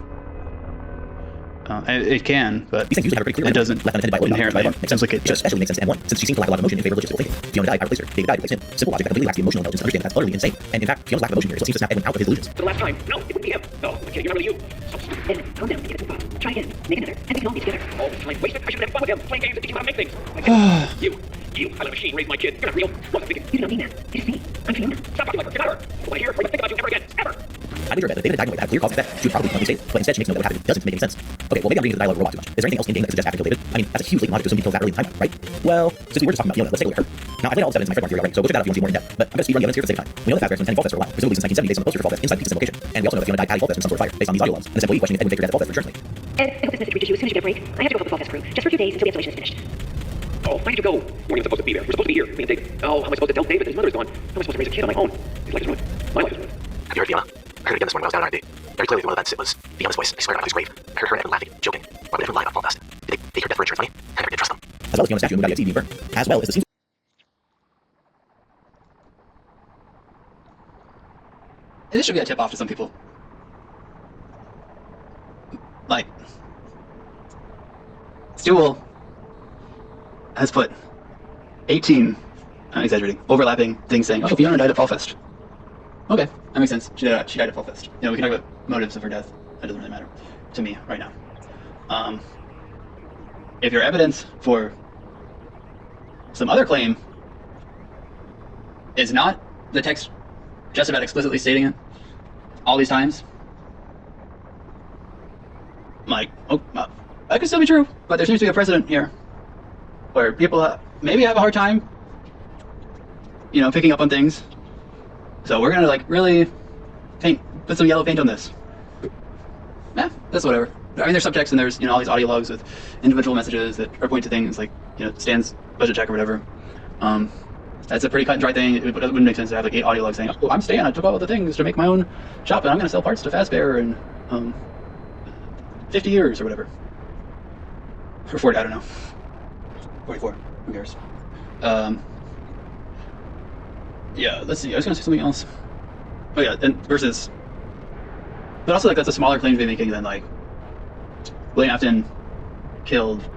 It can, but These things usually have a pretty clear it doesn't inherently implicate it especially makes sense to M1, since she seems to lack a lot of emotion in favor of logistical thinking. Fiona died, I replaced her. David died, replaced him. Simple logic that completely lacks the emotional intelligence to understand that's utterly insane. And in fact, Fiona's lack of emotion here is what seems to snap Edwin out of his illusions. For the last time. No, it wouldn't be him. No, I'm kidding. You're not really you. Stop. Edwin, calm down. Get it from Try again. Make another. And we can all be together. All this time wasted. I should have fun with him. Playing games and teaching him how to make things. Like you. I let a machine raise my kid. You're not real. What's thinking? You don't mean that. It is me. I'm Fiona. Stop talking like her. Get out of her. Don't want to hear or even think about you ever again. Ever. I wager that if David had died in a way that had clear cause of death, she would probably come state, but instead she makes note that what happened doesn't make any sense. Okay, well maybe I'm reading the dialogue robot too much. Is there anything else in game that could suggest Afton killed David? I mean, that's a huge leap in logic to assume he killed that early in the time, right? Well, since we were just talking about Fiona, let's take a look at her. Now, I've laid all this evidence in my third one theory already, so we'll check that out if you want to see more in depth. But I'm going to speedrun the evidence here for the sake of time. We know that Fazbear's been sending fall tests for a while, presumably since 1970 based on the poster fall test inside Pizza's location. And we also know that Fiona died adding fall test from some sort of fire based on these audio logs. And this employee questioning if Edwin faked her death at fall test for insurance. Ed, I hope this message reaches you as soon as you get a break. I have to go help the fall test crew. Just for a few days until the installation is finished. Oh, where did you go? We're supposed to be there. We're supposed to be here. Me and David. Oh, how am I supposed to tell David that his mother is gone? How am I supposed to raise a kid on my own? His life is ruined. My life is ruined. Have you heard Fiona? I heard it again this morning when I was down at R&D. Very clearly, one of the events it was Fiona's voice. I swear to God, it was grave. I heard her and Evan laughing, joking. Why would everyone lie about Fall Fest? Did they take her death for insurance money? I never did trust them. As well as Fiona's statue in the being burned, as well as the scenes. This should be a tip off to some people. Like, Stewell has put 18, I'm exaggerating, overlapping things saying, oh, Fiona died at Fall Fest. Okay, that makes sense. She died at Fall Fest. You know, we can talk about motives of her death. That doesn't really matter to me right now. If your evidence for some other claim is not the text just about explicitly stating it all these times, like, oh, that could still be true, but there seems to be a precedent here where people maybe have a hard time, you know, picking up on things. So we're gonna like really put some yellow paint on this. That's whatever. I mean, there's subtext and there's, you know, all these audio logs with individual messages that are pointing to things like, you know, Stan's budget check or whatever. That's a pretty cut and dry thing. It wouldn't make sense to have like 8 audio logs saying, oh, I'm Stan, I took all the things to make my own shop and I'm gonna sell parts to Fazbear in 50 years or whatever. Or 40, I don't know. 44, who cares? Yeah, let's see, I was gonna say something else. Oh yeah, and versus, but also like that's a smaller claim to be making than like, William Afton killed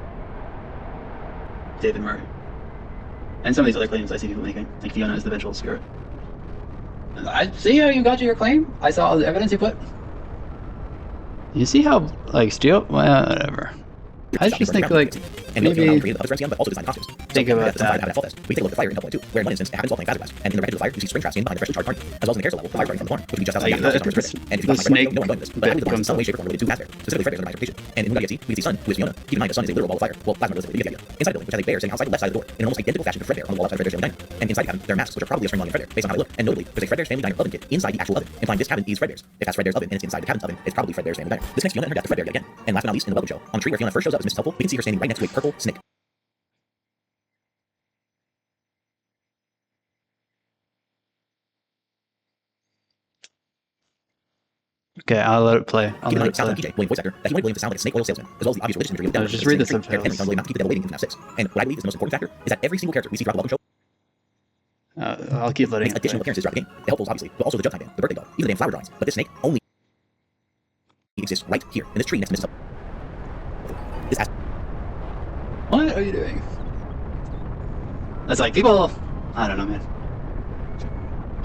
David Murray. And some of these other claims I see people making, like Fiona is the vengeful spirit. I see how you got to your claim. I saw all the evidence you put. You see how, like, whatever. I just think, like, maybe think about that. We take a look at the fire in Hellpoint 2, where in one instance it happens while playing Phasma Blast, and in the red edge of the fire you see Springtrap standing behind the freshly charged target, as well as in the carousel level, the fire starting from the corner, which would be just outside the actual target. And if you got my no one knowing this, but I believe the one in some way, shape, or form related to Fazbear, specifically Fredbear's under my interpretation. And in Moon.exe, we can see Sun, who is Fiona. Keep in mind, the Sun is a literal ball of fire. Well, Plasma was the idea. Inside the building, which has a bear sitting outside the left side of the door, in an almost identical fashion to Fredbear on the wall outside Fredbear's family diner. And inside the cabin, there are masks, which are probably a string volume Fredbear, based on how they look. And notably, there's a Fredbear's family diner oven kit inside the actual oven, implying this cabin is Fredbear's. If that's Fredbear's oven and it's inside the cabin's oven, it's probably Fredbear's family diner. This connects Fiona and her death to Fredbear yet again. And last but not least, in the Welcome Show, on the tree where Fiona first shows up as Mrs. Helpful, we can see her standing right next to a purple snake. Okay, I'll let it play. Keep in mind, sound PJ, William voice actor, that he wanted William to sound like a snake oil salesman, as well as the obvious religious imagery of the devil. Just read the subtitles. Henry tells William not to keep the devil waiting in FNAF 6. And what I believe is the most important factor is that every single character we see throughout the Welcome Show I'll keep letting makes additional appearances throughout the game. The Helpfuls, obviously, but also the Jug Time Band, the birthday dog, even the damn flower drawings. But this snake only exists right here, in this tree next to Mrs. Helpful. This has... What are you doing? That's like, people... I don't know, man.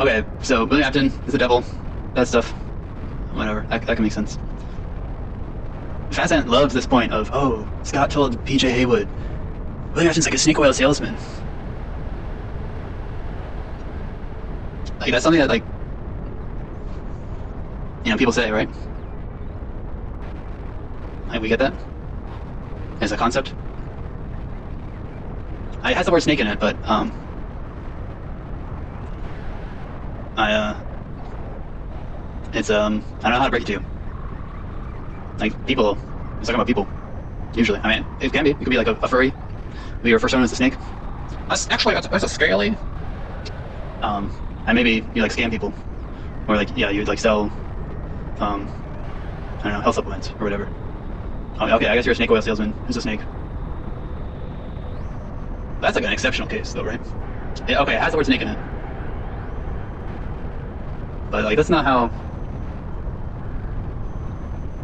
Okay, so William Afton is the devil. That stuff. Whatever, that can make sense. Fazant loves this point of, oh, Scott told PJ Haywood, William Afton's like a snake oil salesman. Like, that's something that, like, you know, people say, right? Like, we get that? As a concept? It has the word snake in it, but, it's, I don't know how to break it to you. Like, people, it's talking about people, usually. I mean, it can be. It could be like a furry. Maybe your first one is a snake. That's a scaly. And maybe you like scam people. Or like, yeah, you'd like sell, I don't know, health supplements or whatever. Okay, I guess you're a snake oil salesman. Who's a snake? That's like an exceptional case though, right? Yeah, okay, it has the word snake in it. But like, that's not how...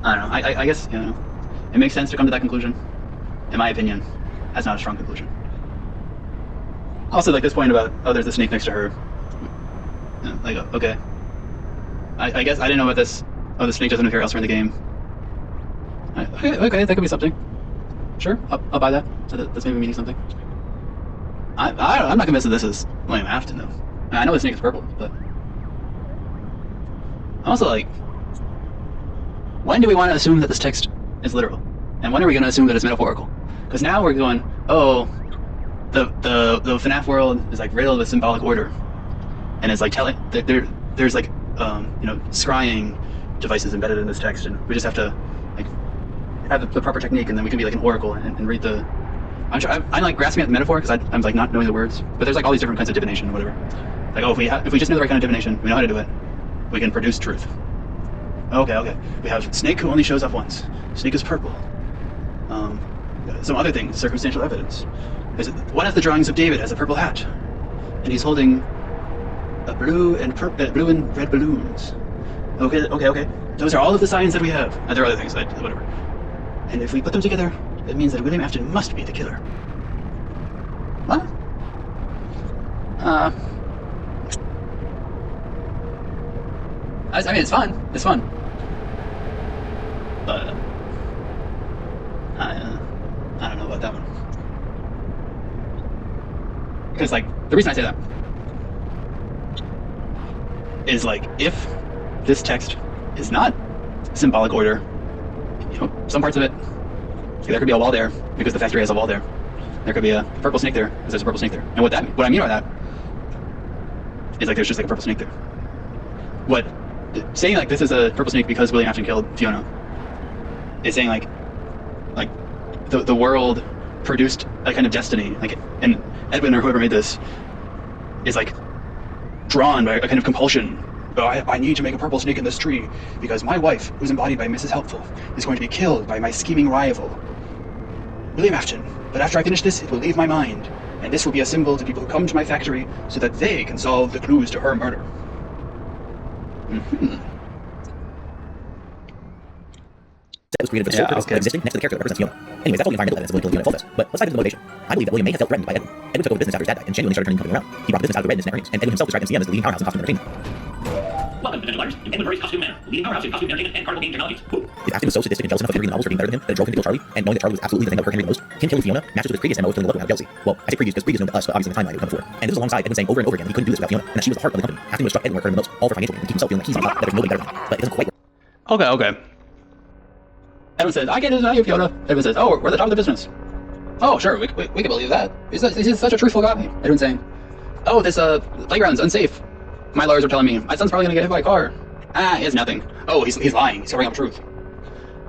I don't know, I guess, you know, it makes sense to come to that conclusion. In my opinion, that's not a strong conclusion. Also, like this point about, oh, there's a snake next to her. Like, okay. I guess I didn't know about this. Oh, the snake doesn't appear elsewhere in the game. Okay, that could be something. Sure, I'll buy that. That's maybe meaning something. I'm not convinced that this is William Afton, though. I know the snake is purple, but... Also, like... When do we want to assume that this text is literal? And when are we going to assume that it's metaphorical? Because now we're going, oh, the FNAF world is like riddled with symbolic order, and it's like telling there's like you know, scrying devices embedded in this text, and we just have to like have the proper technique, and then we can be like an oracle and read the I'm like grasping at the metaphor because I'm like not knowing the words, but there's like all these different kinds of divination or whatever. Like, oh, if we just know the right kind of divination, we know how to do it, we can produce truth. Okay. We have Snake who only shows up once. Snake is purple. Some other things, circumstantial evidence. One of the drawings of David has a purple hat, and he's holding a blue and red balloons. Okay. Those are all of the signs that we have. And there are other things, whatever. And if we put them together, it means that William Afton must be the killer. What? I mean, it's fun. It's fun. But I don't know about that one. Because, like, the reason I say that is, like, if this text is not symbolic order, some parts of it, there could be a wall there because the factory has a wall there. There could be a purple snake there because there's a purple snake there. And what I mean by that is, like, there's just like a purple snake there. Saying like this is a purple snake because William Afton killed Fiona is saying like the world produced a kind of destiny, like, and Edwin or whoever made this is like drawn by a kind of compulsion. Oh, I need to make a purple snake in this tree because my wife, who's embodied by Mrs. Helpful, is going to be killed by my scheming rival, William Afton. But after I finish this, it will leave my mind, and this will be a symbol to people who come to my factory so that they can solve the clues to her murder. That was created for the sole purpose of existing next to the character that represents Fiona. Anyways, that's all the environmental evidence of William killing Fiona falls. But let's dive into the motivation. I believe that William may have felt threatened by Edwin. Edwin took over business after his dad died, and genuinely started turning the company around. He brought the business out of the red and net earnings, and Edwin himself described MCM as the leading powerhouse in costume entertainment. Welcome, potential buyers. Edwin Murray's Costume Man, leading powerhouse in costume entertainment and carnival game technologies. If Afton was so sadistic and jealous enough of Henry the novels for being better than him that it drove him to kill Charlie, and knowing that Charlie was absolutely the thing that would hurt Henry the most, him killing Fiona matches with his previous MO of killing love out of jealousy. Well, I say previous because previous known to us, but obviously in the timeline it would come before. And this is alongside Edwin saying over and over again that he couldn't do this without Fiona, and that she was the heart of the company. Afton would have struck Edwin where it hurt him the most, all for financial gain, and keep himself feeling like he's on top, that there's nobody better than him. But it doesn't quite work. Okay. Edwin says, I get his value, Fiona. Edwin says, oh, we're at the top of the business. Oh, sure, we can believe that. He's such a truthful guy. Edwin saying, oh, this playground's unsafe. My lawyers are telling me my son's probably gonna get hit by a car. He has nothing. Oh, he's lying. He's covering up truth.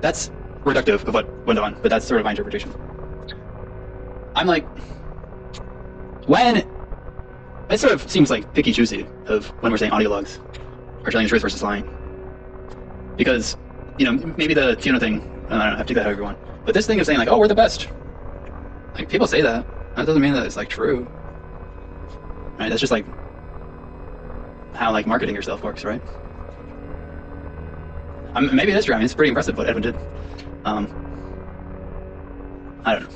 That's reductive of what went on, but that's sort of my interpretation. I'm like, when it sort of seems like picky choosy of when we're saying audiologues are telling the truth versus lying, because maybe the Fiona thing, I don't know, I have to take that however you want, but this thing of saying like, oh, we're the best, like, people say that doesn't mean that it's like true, right? That's just like how like marketing yourself works, right? Maybe it is true. I mean, it's pretty impressive what Edwin did. I don't know.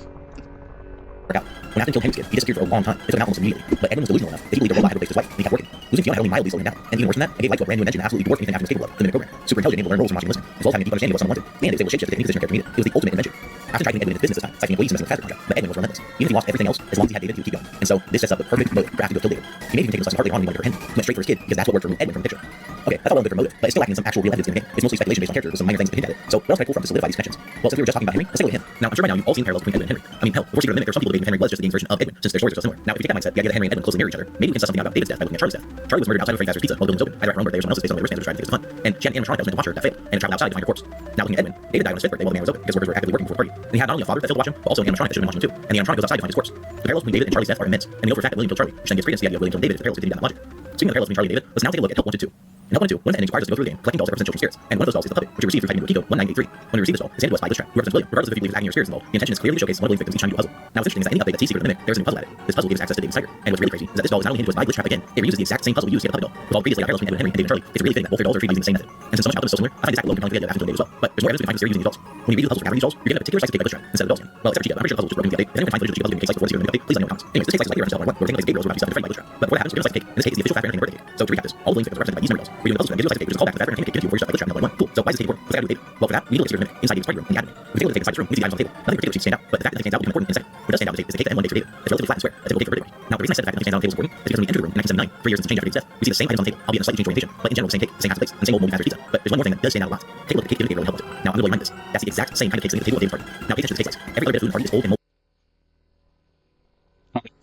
Work out. When Afton killed Henry's kid, he disappeared for a long time. It took him out almost immediately. But Edwin was delusional enough that he believed a robot had replaced his wife, and he kept working. Losing Fiona had only mildly slowed him down. And even worse than that, it gave life to a brand new invention that absolutely dwarfed anything Afton was capable of, the mimic program. Super intelligent, able to learn roles from watching and listening, as well as having a deep understanding of what someone wanted. And it was able to shapeshift to any position a character needed. It was the ultimate invention. Afton tried to Edwin in his business this time, siphoning away some messing with the contract, but Edwin was relentless. Even if he lost everything else, as long as he had David, he would keep going. And so this sets up the perfect motive for Afton to go kill David. He may even take this lesson partly on when he wanted to hurt Henry. He went straight for his kid because that's what worked to remove Edwin from the picture. Okay, that's all well and good for motive, but it's still lacking in some actual real evidence in the game. It's mostly speculation based on characters with some minor things that hint at it. So what else can I pull from to solidify these connections? Well, since we were just talking about Henry, let's go with him. Now, I'm sure by now you've all seen parallels between Edwin and Henry. I mean, hell, before Secret of the Mimic, there's some people debating if Henry was just the game's version of Edwin, since their stories are so similar. Now, if you take that mindset, the idea that Henry and Edwin closely mirror each other, maybe we can suss something out about David's death by looking at Charlie's death. Charlie was murdered outside of Frank Fazbear's Pizza while the building was open, either at her own birthday or someone else's based on the wristbands which tried to think it was fun. And she had an animatronic that was meant to watch her that failed, and it traveled outside to find her corpse. Now, looking at Edwin, David died on his 5th birthday while the man was open because workers were actively working before the party. And he had not only a father that failed to watch him, but also an animatronic that should have been watching him too. And the animatronic goes outside to find his corpse. The parallels between David and Charlie's death are immense, and we know for a fact that William killed Charlie, which then gives credence to the idea of William killing David if the parallels continue down that logic. Speaking of the parallels between Charlie and David, let's now take a look at Help 1 to 2. In Help 1 and 2, one of the endings requires us to go through the game, collecting dolls that represent children's spirits. And one of those dolls is the puppet, which we received through typing into Kiko 1983. When we receive this doll, it's handed to us by Glitchtrap, who represents William, regardless of if he believes acting or spirits involved. The intention is clearly to showcase one of William's victims each time you do a puzzle. Now, what's interesting is that any update that sees Secret of the Mimic, there's a new puzzle added. This puzzle gives access to David's tiger. And what's really crazy is that this doll is not only handed to us by Glitchtrap again, it reuses the exact same puzzle we used to get the puppet doll. With all previously parallels between Edwin and Henry and David and Charlie, it's really fitting that both their dolls are treated using the same method. And since so much about them is so similar, I find this act alone compelling the idea of Afton killing David as well. But there's more evidence we can find using these dolls. When you read the puzzles gathering these dolls, you're getting a particular slice of cake by Glitchtrap instead of the dolls again. Well, except for Chica, I'm pretty sure the puzzle was just broken the update. If anyone finds footage of Chica puzzle being a cake slice before this Secret of the Mimic update, please let me know in the comments. Anyways, this cake slice is likely reference to L1, where we're taking a slice of cake reels were about to be defended by Glitchtrap. But before that happens, we're given a slice of cake. In this case, it's the official Fazbear Entertainment birthday cake. So to recap this, all of William's victims are represented by these memory dolls. We're doing the puzzles and give you a slice of cake, which is a callback to the Fazbear Entertainment cake given to you before you start Glitchtrap in Level 1. Cool. So why is this cake important? What's that got to do with David? Well, for that, we need to look at Secret of the Mimic inside David's party room in the academy. We take a look at the cake inside this room, we see the items on the table. Nothing particular seems to stand out, but the fact that nothing stands out will become important in a second. What does stand out is the cake that M1 makes for David. It's relatively flat and square. That's a typical cake for birthday party. Now, the reason I said the fact that nothing stands out on the table is important is because when we entered the room in 1979, 3 years since the change after David's death, we see the same items on the table, albeit in a slightly changed orientation, but in general the same cake, the same half the place, and the same old moldy Fazbear's pizza. But there's one more thing that does stand out a lot. Take a look at the cake given to David really helpful. Now, I'm going to remind this. That's the exact same kind of cake sitting at the table of David's party. Now, pay attention to the cake slice. Every other bit of food in the party is old and moldy.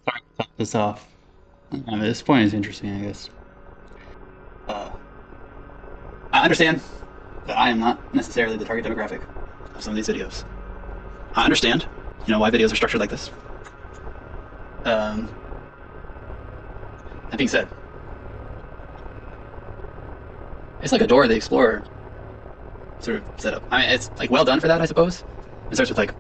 Sorry to cut this off. This point is interesting, I guess. I understand that I am not necessarily the target demographic of some of these videos. I understand, why videos are structured like this. That being said, it's like a Dora the Explorer sort of setup. I mean, it's like well done for that, I suppose. It starts with like,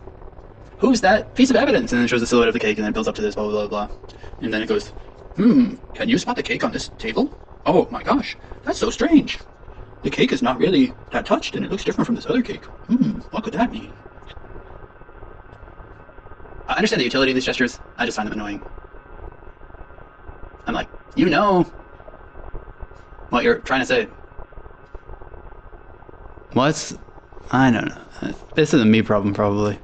who's that piece of evidence? And then it shows the silhouette of the cake, and then it builds up to this, blah, blah, blah, blah. And then it goes, can you spot the cake on this table? Oh my gosh, that's so strange. The cake is not really that touched, and it looks different from this other cake. What could that mean? I understand the utility of these gestures. I just find them annoying. I'm like, you know what you're trying to say. What's... I don't know. This is a me problem, probably.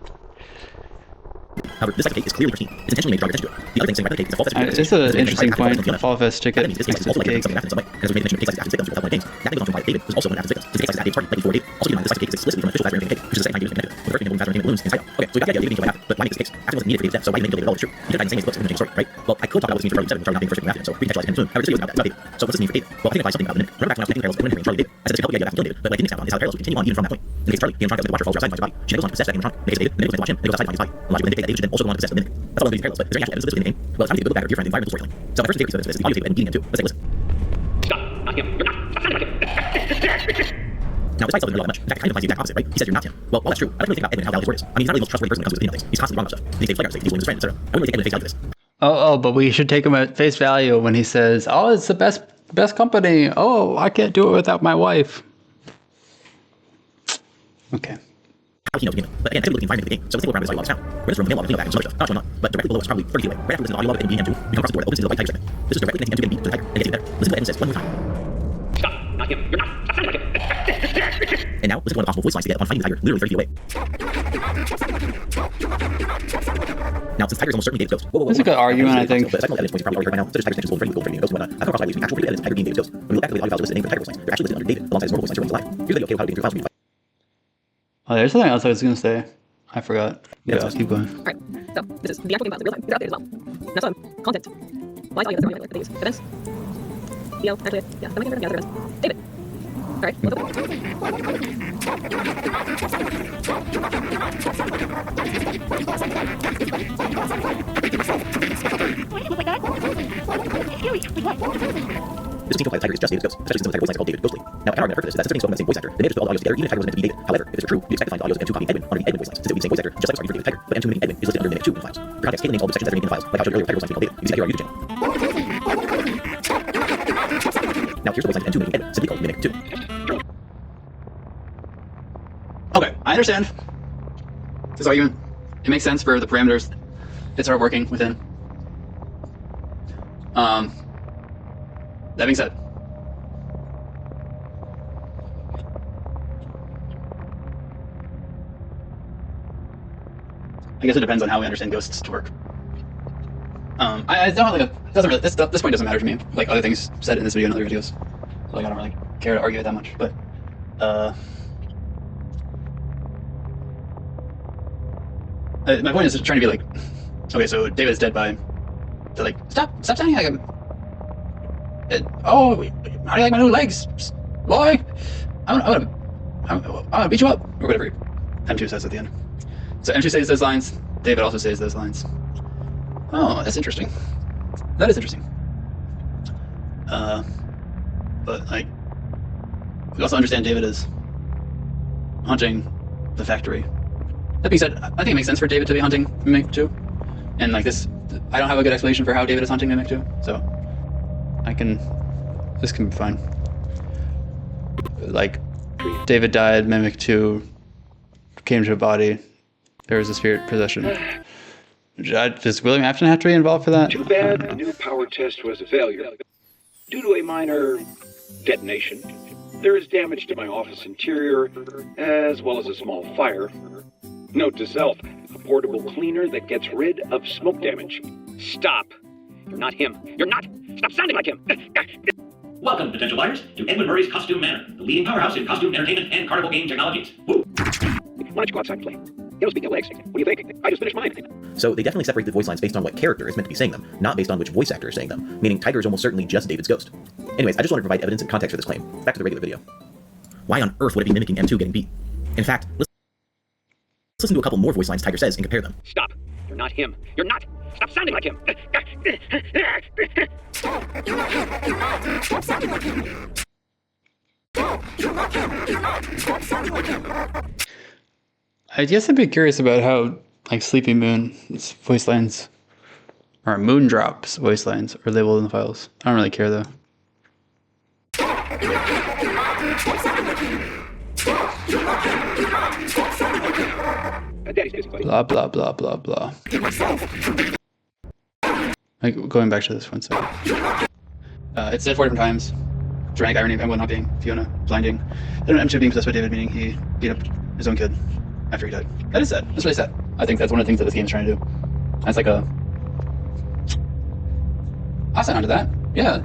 However, this type of cake is clearly pristine. It's intentionally made to draw your attention to it. The other thing saying about the cake is that fall fest It's an interesting point. Fall fest ticket. Is also likely something in some way. And as we made mention of case like victims without playing games, that was often why David was also one of David's victims. Since the case like David's party played before David. Also keep in mind this type of cake is explicitly from official Fazbear Entertainment cake, which is the second time David was connected. With the first being having balloons inside out. Okay, so we got the idea of David being killed by David, but why make this case? After it wasn't needed for David's death, so why even David at all is true? You could have died in the same way as books in the story, right? Well, I could talk about what this means for Charlie 7 and Charlie not being the first victim of Matthew, so we can contextualize him soon. However, this video is about David. So what's this mean for David? Well, I think I something about the mimic. Remember back when I was connecting parallels between Henry and Charlie David? I said this could help you idea after killing David, but what I didn't expound on is how the parallels would continue on even from that point. In the case of Charlie, the animatronic that the watcher falls outside and finds his body. She then goes on to possess that animatronic. In the case of David, the mimic was meant to watch him, and it goes outside and finds his body. And logically, indicate that David should then also go on to possess the mimic. That's all I'm going to parallels, but is there any actual evidence of this within the game? Well, it's time to take a good look back at your friend the environmental storytelling. So my first favorite piece of this is the audio tape and beating him too. Let's take a listen. Stop. Not him. You're not. Stop sounding like him. Now, despite Sullivan that much, in fact, it kind of implies the exact opposite, right? He says you're not him. Well, while that's true, I don't really think about Edwin and how valid his word is. I mean, he's not really the most trustworthy person when it comes to his opinion on things. He's constantly wrong about stuff. These days, players say he's one of his friends, etc. I wouldn't really take Edwin at face value for this. But we should take him at face value when he says, oh, it's the best company. Oh, I can't do it without my wife. Okay. How he knows the game. But again, I couldn't look at the environment of the game, so let's take a look around this audio log now. We're in this room, mail log, back and some other stuff. Not going on. But directly below us, probably 30 feet away, right after listening to the audio log of Edwin beating M2, we come across the door that opens into the white tiger segment. This is directly connecting M2 getting beat to the tiger, and it gets better. Listen to what Edwin says one more time. Stop. Not him. You're not. Stop sounding like him. And now, listen to one of the possible voice lines to get on fighting the tiger, literally 30 feet away. Now, since tiger is almost certainly David's ghost. That's a good argument, I think. But second evidence points you've probably already heard by now, such as tiger's intentions, golden framing, ghost, and whatnot. I've come across by using actual video evidence of tiger being David's ghost. When we look back at the audio files listed in the tiger voice lines, they're actually listed under David, alongside his mortal voice lines here when he's alive. Here's the video of how to get through files when you fight. Oh, there's something else I was going to say. I forgot. Yeah, let's keep going. Alright, so this is the actual game files in real time. They're updated as well. Now some content. Why is audio that they use? Events. Video, actually, yeah, that might be the rest. David. Alright, what's up? Why does it look like that? It's scary. Like what? This seems to imply the tiger is just David's ghost, especially since the tiger voice line is called David Ghostly. Now, an argument for this is that since everything's spoken by the same voice actor, they may have just put all the audios together, even if tiger wasn't meant to be David. However, if it's true, you expect to find the audios of M2 copying Edwin underneath Edwin voice lines, since it would be the same voice actor, just like it's argued for David tiger. But M2 mimicking Edwin is listed under Mimic 2 in the files. For context, Caitlin names all the sections as Mimic in the files, like how I showed earlier with tiger voice lines being called David. You can see that here on our YouTube channel. Now, here's the voice line of M2 mimicking Edwin, simply called Mimic 2. Okay, I understand this argument. It makes sense for the parameters it started working within. That being said, I guess it depends on how we understand ghosts to work. I don't like it doesn't really, this point doesn't matter to me. Like other things said in this video and other videos, so like I don't really care to argue it that much. But my point is trying to be like, okay, so David is dead by, to like stop sounding like him. Oh, how do you like my new legs, boy? I'm gonna beat you up, or whatever M2 says at the end. So M2 says those lines, David also says those lines. Oh, that's interesting. That is interesting. But like, we also understand David is haunting the factory. That being said, I think it makes sense for David to be hunting Mimic 2. And like this, I don't have a good explanation for how David is hunting Mimic 2, so this can be fine. Like, David died, Mimic 2 came to a body, there was a spirit possession. Does William Afton have to be involved for that? Too bad the new power test was a failure. Due to a minor detonation, there is damage to my office interior, as well as a small fire. Note to self, a portable cleaner that gets rid of smoke damage. Stop. You're not him. You're not. Stop sounding like him. Welcome, potential buyers, to Edwin Murray's Costume Manor, the leading powerhouse in costume entertainment and carnival game technologies. Woo! Why don't you go outside and play? You know, speaking of legs, what do you think? I just finished mine. So they definitely separate the voice lines based on what character is meant to be saying them, not based on which voice actor is saying them, meaning Tiger is almost certainly just David's ghost. Anyways, I just wanted to provide evidence and context for this claim. Back to the regular video. Why on earth would it be mimicking M2 getting beat? In fact, let's listen to a couple more voice lines Tiger says and compare them. Stop. You're not him. You're not. Stop sounding like him. You're not him. You're not. Stop sounding like him. You're not him. You're not. Stop sounding like him. I guess I'd be curious about how, like, Sleepy Moon's voice lines, or Moondrop's voice lines, are labeled in the files. I don't really care, though. You're not him. You're not. Stop sounding like him. You're not him. You're not. Stop sounding like him. Daddy's busy, buddy. Blah, blah, blah, blah, blah. Like, going back to this one second. It's said 4 different times. Dramatic irony of M1 not being Fiona, blinding. Then M2 being possessed by David, meaning he beat up his own kid after he died. That is sad. That's really sad. I think that's one of the things that this game is trying to do. That's like a... I'll sign on to that. Yeah.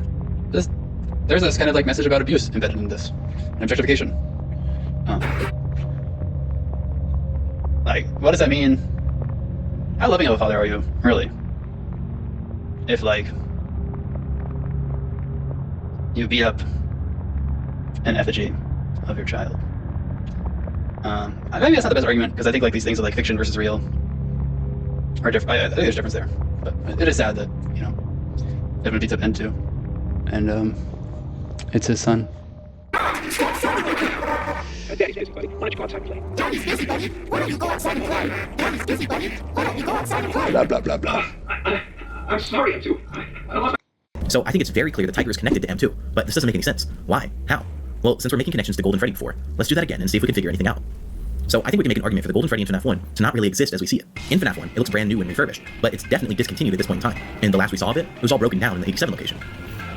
There's this kind of like message about abuse embedded in this. And objectification. Like, what does that mean? How loving of a father are you, really? If, like, you beat up an effigy of your child. Maybe that's not the best argument, because I think like these things are like fiction versus real are different. I think there's a difference there. But it is sad that, you know, Edwin beats up N2. And it's his son. Daddy's busy, buddy. Why don't you go outside and play? Daddy's busy, buddy. Why don't you go outside and play? Daddy's busy, buddy. Why don't you go outside and play? Blah, blah, blah, blah. I'm sorry, M2. I lost. So I think it's very clear the Tiger is connected to M2, but this doesn't make any sense. Why? How? Well, since we're making connections to Golden Freddy before, let's do that again and see if we can figure anything out. So I think we can make an argument for the Golden Freddy in FNAF 1 to not really exist as we see it. In FNAF 1, it looks brand new and refurbished, but it's definitely discontinued at this point in time. And the last we saw of it, it was all broken down in the 87 location.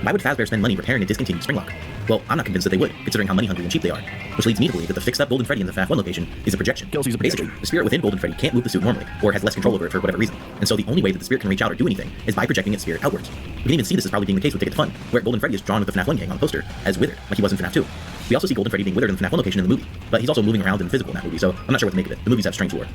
Why would Fazbear spend money repairing a discontinued Springlock? Well, I'm not convinced that they would, considering how money hungry and cheap they are. Which leads me to believe that the fixed-up Golden Freddy in the FNAF 1 location is a projection. Basically, the spirit within Golden Freddy can't move the suit normally, or has less control over it for whatever reason. And so the only way that the spirit can reach out or do anything is by projecting its spirit outwards. We can even see this as probably being the case with Ticket to Fun, where Golden Freddy is drawn with the FNAF 1 gang on the poster as withered, like he was in FNAF 2. We also see Golden Freddy being withered in the FNAF 1 location in the movie, but he's also moving around in the physical in that movie, so I'm not sure what to make of it. The movies have strange lore.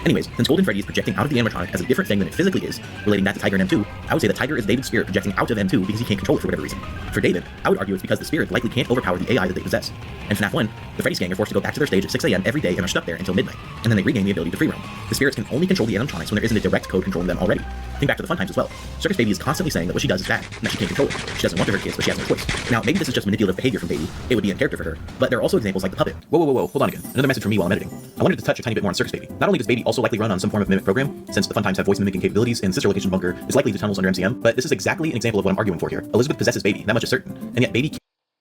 Anyways, since Golden Freddy is projecting out of the animatronic as a different thing than it physically is, relating that to Tiger and M2, I would say that Tiger is David's spirit projecting out of M2 because he can't control it for whatever reason. For David, I would argue it's because the spirit likely can't overpower the AI that they possess. In FNAF 1, the Freddy's gang are forced to go back to their stage at 6 AM every day and are stuck there until midnight, and then they regain the ability to free roam. The spirits can only control the animatronics when there isn't a direct code controlling them already. Think back to the fun times as well. Circus Baby is constantly saying that what she does is bad, and that she can't control it. She doesn't want to hurt kids, but she has no choice. Now, maybe this is just manipulative behavior from Baby. It would be in character for her, but there are also examples like the puppet. Whoa, hold on again. Another message from me while I'm editing. I wanted to touch a tiny bit more on Circus Baby. Not only does Baby also likely run on some form of mimic program, since the fun times have voice mimicking capabilities, and Sister Location Bunker is likely to tunnels under MCM, but this is exactly an example of what I'm arguing for here. Elizabeth possesses Baby, that much is certain, and yet Baby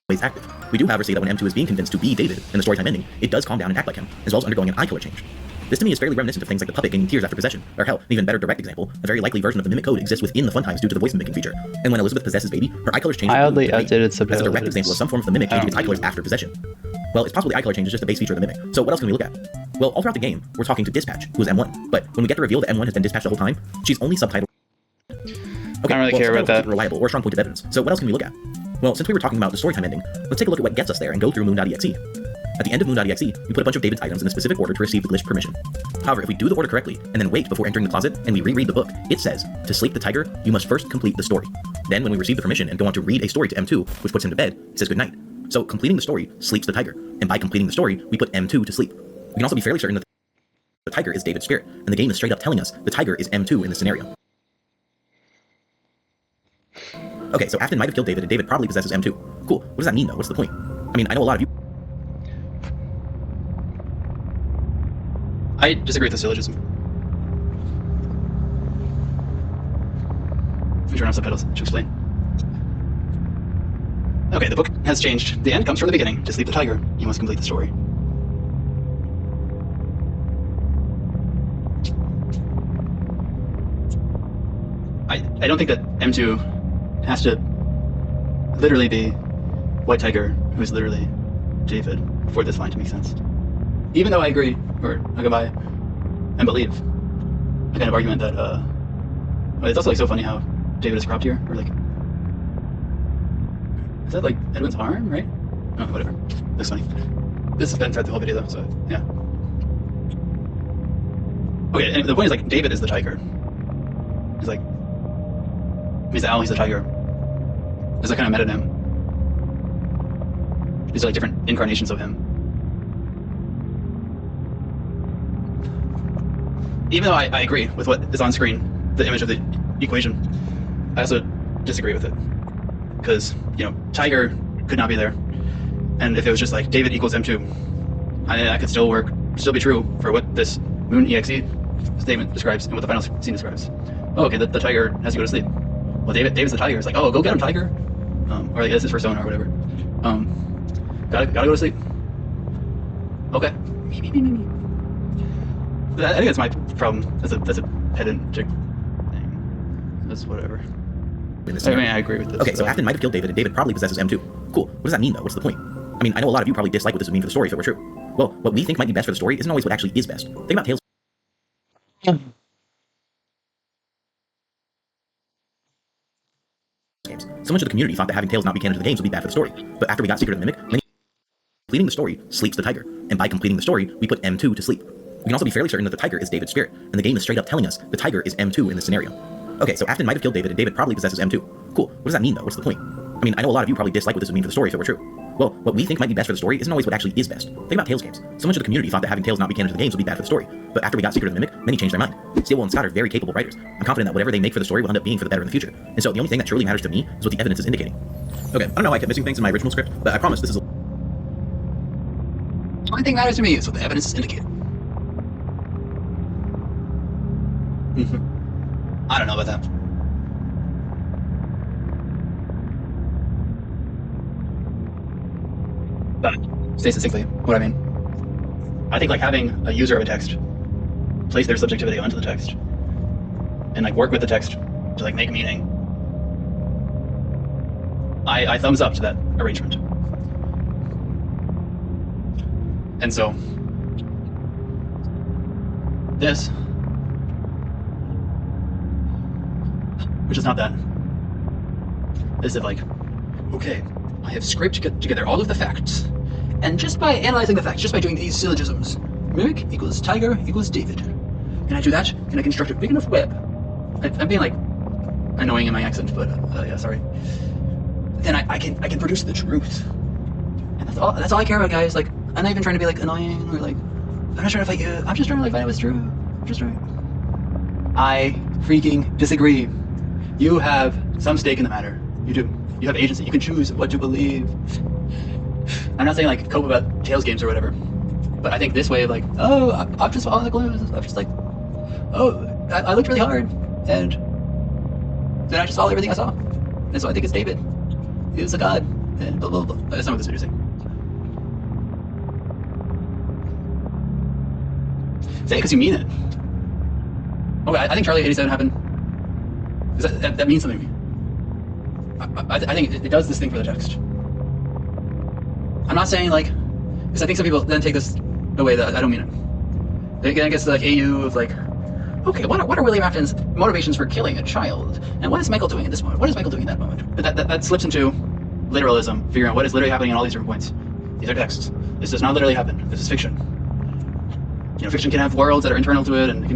always active. We do, however, see that when M2 is being convinced to be David in the storytime ending, it does calm down and act like him, as well as undergoing an eye color change. This to me is fairly reminiscent of things like the puppet gaining tears after possession, or hell, an even better direct example, a very likely version of the mimic code exists within the fun times due to the voice mimicking feature. And when Elizabeth possesses Baby, her eye colors change. Mildly outdated subtitles. That's a direct example of some form of the mimic changing its eye colors after possession. Well, it's possible the eye color change is just a base feature of the mimic. So what else can we look at? Well, all throughout the game, we're talking to Dispatch, who is M1, but when we get to reveal that M1 has been dispatched the whole time, she's only subtitled. Okay, I don't really care about that. Reliable or a strong point of evidence. So what else can we look at? Well, since we were talking about the storytime ending, let's take a look at what gets us there and go through Moon.exe. At the end of Moon.exe, we put a bunch of David's items in a specific order to receive the glitch permission. However, if we do the order correctly, and then wait before entering the closet, and we reread the book, it says, to sleep the tiger, you must first complete the story. Then when we receive the permission and go on to read a story to M2, which puts him to bed, it says goodnight. So completing the story sleeps the tiger, and by completing the story, we put M2 to sleep. We can also be fairly certain that the tiger is David's spirit, and the game is straight up telling us the tiger is M2 in this scenario. Okay, so Afton might have killed David, and David probably possesses M2. Cool. What does that mean, though? What's the point? I mean, I know a lot of you. I disagree with the syllogism. Let me turn off subtitles to explain. Okay, the book has changed. The end comes from the beginning. To sleep the tiger, you must complete the story. I don't think that M2 has to literally be White Tiger, who is literally David, for this line to make sense. Even though I agree, or I go by and believe a kind of argument that, but it's also like so funny how David is cropped here, or like, is that like Edwin's arm, right? Oh, whatever. Looks funny. This has been throughout the whole video though, so yeah. Okay, and the point is like, David is the tiger. He's like, he's the owl, he's the tiger. There's a kind of metonym. These are like different incarnations of him. Even though I agree with what is on screen, the image of the equation, I also disagree with it. Because, Tiger could not be there. And if it was just like David equals M2, that could still work, still be true for what this Moon EXE statement describes and what the final scene describes. Oh, okay, the Tiger has to go to sleep. Well, David's the Tiger. It's like, oh, go get him, Tiger. Or I guess his persona or whatever. Gotta go to sleep. Okay. I think that's my problem. That's a pedantic thing. That's whatever. I agree with this. Okay, so Afton might have killed David, and David probably possesses M2. Cool. What does that mean, though? What's the point? I mean, I know a lot of you probably dislike what this would mean for the story if it were true. Well, what we think might be best for the story isn't always what actually is best. Think about Tales. Games. So much of the community thought that having Tales not be canon to the games would be bad for the story. But after we got Secret of the Mimic, completing the story sleeps the Tiger. And by completing the story, we put M2 to sleep. We can also be fairly certain that the Tiger is David's spirit, and the game is straight up telling us the Tiger is M2 in this scenario. Okay, so Afton might have killed David, and David probably possesses M2. Cool. What does that mean, though? What's the point? I mean, I know a lot of you probably dislike what this would mean for the story if it were true. Well, what we think might be best for the story isn't always what actually is best. Think about Tales games. So much of the community thought that having Tales not be canon to the games would be bad for the story. But after we got Secret of the Mimic, many changed their mind. Steelwell and Scott are very capable writers. I'm confident that whatever they make for the story will end up being for the better in the future. And so the only thing that truly matters to me is what the evidence is indicating. Okay, I don't know why I kept missing things in my original script, but I promise this is The only thing that matters to me is what the evidence is indicating. I don't know about that. But say succinctly what I mean. I think like having a user of a text place their subjectivity onto the text and like work with the text to like make meaning. I thumbs up to that arrangement. And so this, which is not that, this is like, okay, I have scraped together all of the facts, and just by analyzing the facts, just by doing these syllogisms, Mimic equals Tiger equals David. Can I do that? Can I construct a big enough web? I'm being like annoying in my accent, but yeah, sorry. Then I can produce the truth, and that's all I care about, guys. Like, I'm not even trying to be like annoying or like, I'm not trying to fight you. I'm just trying to like find out what's true. I'm just trying. I freaking disagree. You have some stake in the matter. You do. You have agency. You can choose what to believe. I'm not saying like cope about Tales games or whatever, but I think this way of like, oh, I'm just following the clues. I'm just like, oh, I looked really hard, and then I just saw everything I saw, and so I think it's David. He's a god, and blah blah blah. That's not what this video is saying. Say it because you mean it. Okay, I think Charlie 87 happened. That means something to me. I think it does this thing for the text. I'm not saying like, because I think some people then take this the way that I don't mean it. They get the like AU of like, okay, what are William Afton's motivations for killing a child? And what is Michael doing in this moment? What is Michael doing in that moment? But that slips into literalism, figuring out what is literally happening in all these different points. These are texts. This does not literally happen. This is fiction. Fiction can have worlds that are internal to it, and that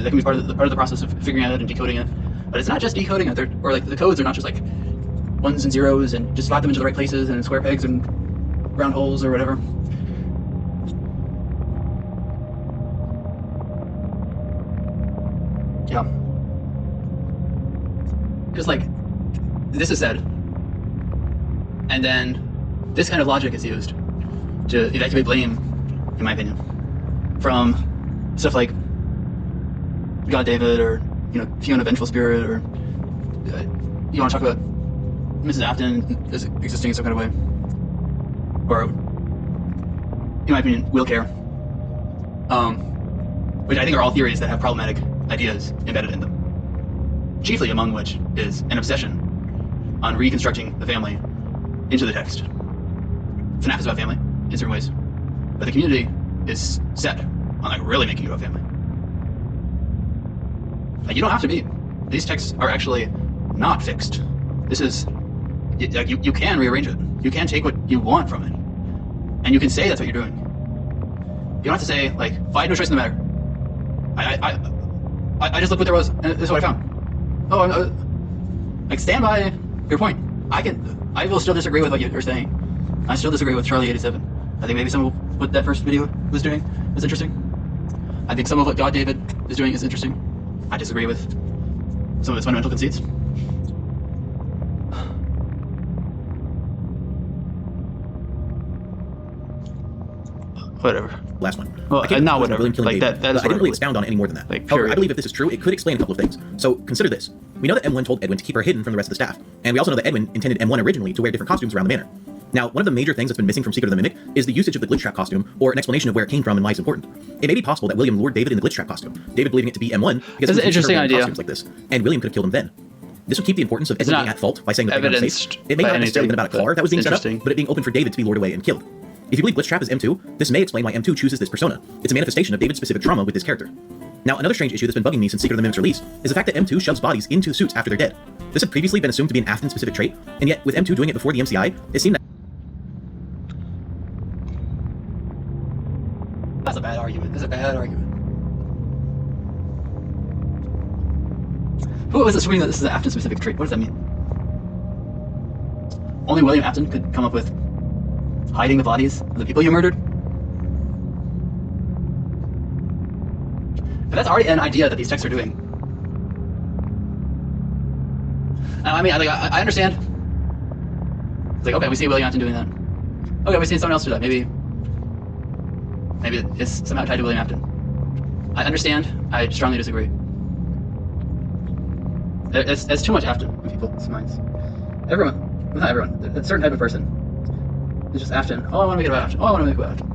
can be part of the process of figuring out and decoding it. But it's not just decoding it, or like the codes are not just like ones and zeros and just slot them into the right places and square pegs and round holes or whatever. Yeah. Because like, this is said, and then this kind of logic is used to evacuate blame, in my opinion, from stuff like God David, or Fiona Vengeful Spirit, or you want to talk about Mrs. Afton as existing in some kind of way, or in my opinion, will care, which I think are all theories that have problematic ideas embedded in them, chiefly among which is an obsession on reconstructing the family into the text. FNAF is about family in certain ways, but the community is set on like really making you a family. Like, you don't have to be. These texts are actually not fixed. This is, like, you can rearrange it. You can take what you want from it, and you can say that's what you're doing. You don't have to say like, if I had no choice in the matter, I just looked what there was, and this is what I found. Oh, like, stand by your point. I will still disagree with what you're saying. I still disagree with Charlie 87. I think maybe some of what that first video was doing was interesting. I think some of what God David is doing is interesting. I disagree with some of its fundamental conceits. whatever. Last one. Well, I can't not conclude whatever. William killing Like, David, that is but I didn't really what- expound on it any more than that. like, However, I period. believe if this is true, it could explain a couple of things. So consider this. We know that M1 told Edwin to keep her hidden from the rest of the staff, and we also know that Edwin intended M1 originally to wear different costumes around the manor. Now, one of the major things that's been missing from Secret of the Mimic is the usage of the glitch trap costume, or an explanation of where it came from and why it's important. It may be possible that William lured David in the glitch trap costume, David believing it to be M1 because That's he was an interesting her wearing idea. costumes like this, and William could have killed him then. This would keep the importance of It's Edwin being not at fault by saying that they were safe. evidenced It may by not necessarily anything, been about a car that was being set up, interesting. but it being open for David to be lured away and killed. If you believe glitch trap is M2, this may explain why M2 chooses this persona. It's a manifestation of David's specific trauma with this character. Now, another strange issue that's been bugging me since Secret of the Mimic's release is the fact that M2 shoves bodies into suits after they're dead. This had previously been assumed to be an Afton-specific trait, and yet with M2 doing it before the MCI, it seemed that That's a bad argument. That's a bad argument. Who was assuming that this is an Afton-specific trait? What does that mean? Only William Afton could come up with hiding the bodies of the people you murdered? But that's already an idea that these texts are doing. I mean, I understand. It's like, okay, we see William Afton doing that. Okay, we see someone else do that. Maybe it's somehow tied to William Afton. I understand. I strongly disagree. It's too much Afton in people's minds. Everyone, not everyone, a certain type of person. It's just Afton. Oh, I want to make it about Afton. Oh, I want to make it about Afton.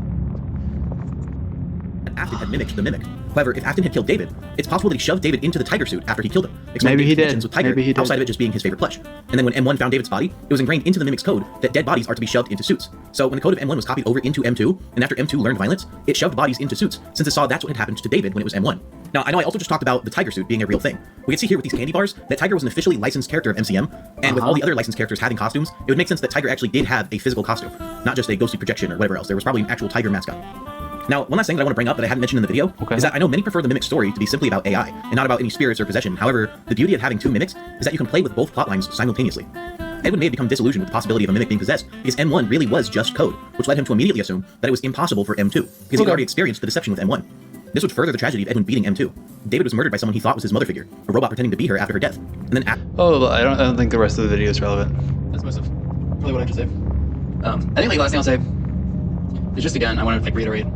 Afton had mimicked the Mimic. However, if Afton had killed David, it's possible that he shoved David into the tiger suit after he killed him, explaining Maybe he David's did. connections with Tiger, Maybe he did. outside of it just being his favorite plush. And then when M1 found David's body, it was ingrained into the Mimic's code that dead bodies are to be shoved into suits. So when the code of M1 was copied over into M2, and after M2 learned violence, it shoved bodies into suits, since it saw that's what had happened to David when it was M1. Now, I know I also just talked about the tiger suit being a real thing. We can see here with these candy bars that Tiger was an officially licensed character of MCM, and with all the other licensed characters having costumes, it would make sense that Tiger actually did have a physical costume, not just a ghostly projection or whatever else. There was probably an actual tiger mascot. Now, one last thing that I want to bring up that I hadn't mentioned in the video is that I know many prefer the Mimic story to be simply about AI, and not about any spirits or possession. However, the beauty of having two Mimics is that you can play with both plotlines simultaneously. Edwin may have become disillusioned with the possibility of a Mimic being possessed because M1 really was just code, which led him to immediately assume that it was impossible for M2, because he'd already experienced the deception with M1. This would further the tragedy of Edwin beating M2. David was murdered by someone he thought was his mother figure, a robot pretending to be her after her death. And then Oh, but I don't think the rest of the video is relevant. That's most of really what I have to say. I think the last thing I'll say is just again, I want to reiterate.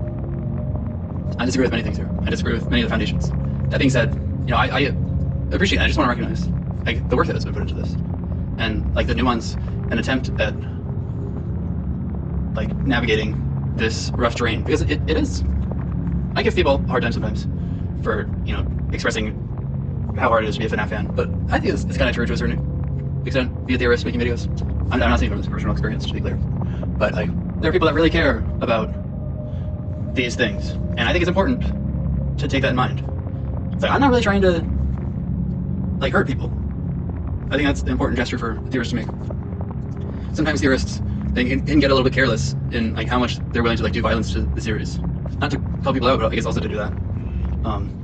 I disagree with many things here. I disagree with many of the foundations. That being said, I appreciate it. I just want to recognize the work that has been put into this, and the nuance and attempt at navigating this rough terrain, because it is. I give people a hard time sometimes for expressing how hard it is to be a FNAF fan, but I think it's kind of true to a certain extent. Be a theorist making videos. I'm not saying from this personal experience, to be clear, but there are people that really care about these things, and I think it's important to take that in mind. It's I'm not really trying to hurt people. I think that's an important gesture for theorists to make. Sometimes theorists can get a little bit careless in how much they're willing to do violence to the series. Not to call people out, but I guess also to do that.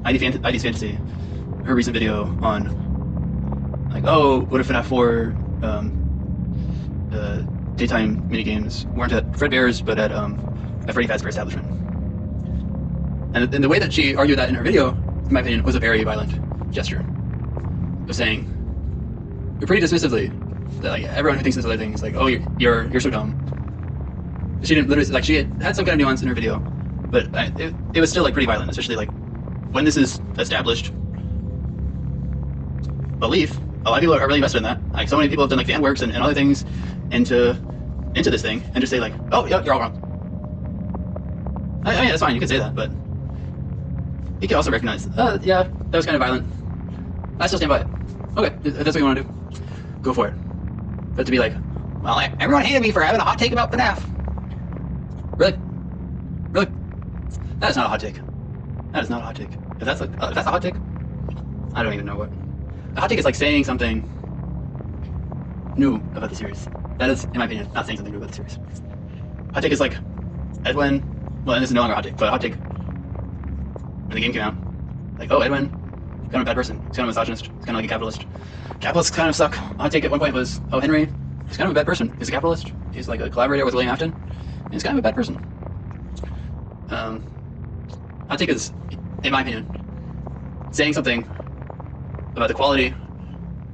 ID's Fantasy, her recent video on oh, what if FNAF 4 daytime minigames weren't at Fredbear's but at Freddy Fazbear establishment. And the way that she argued that in her video, in my opinion, was a very violent gesture. Of saying, pretty dismissively, that everyone who thinks this other thing is oh, you're so dumb. She didn't literally she had some kind of nuance in her video, but it was still pretty violent, especially when this is established belief. A lot of people are really invested in that. So many people have done fan works and other things into this thing, and just say oh yeah, you're all wrong. I mean, that's fine, you can say that, but you can also recognize, yeah, that was kind of violent. I still stand by it. Okay, if that's what you want to do, go for it. But to be well, everyone hated me for having a hot take about FNAF. Really? Really? That is not a hot take. That is not a hot take. If that's a hot take, I don't even know what. A hot take is saying something new about the series. That is, in my opinion, not saying something new about the series. Hot take is Edwin, well, and this is no longer a hot take, but a hot take when the game came out. Oh, Edwin, he's kind of a bad person. He's kind of a misogynist. He's kind of a capitalist. Capitalists kind of suck. A hot take at one point was, oh, Henry, he's kind of a bad person. He's a capitalist. He's a collaborator with William Afton. And he's kind of a bad person. Hot take is, in my opinion, saying something about the quality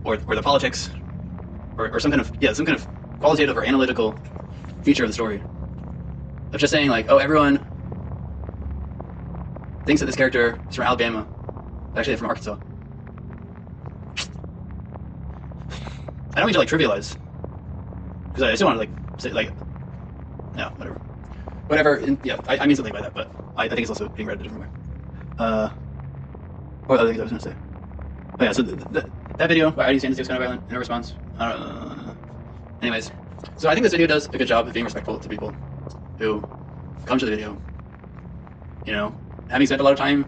or the politics or some kind of qualitative or analytical feature of the story. Of just saying oh, everyone thinks that this character is from Alabama. Actually, they're from Arkansas. I don't mean to like trivialize, because I still want to like say like, no, whatever. Yeah, I mean something by that, but I think it's also being read a different way. What other things I was gonna say? Oh yeah, so that video by ID stands is kind of violent. No response. Anyways, so I think this video does a good job of being respectful to people who come to the video. You know, having spent a lot of time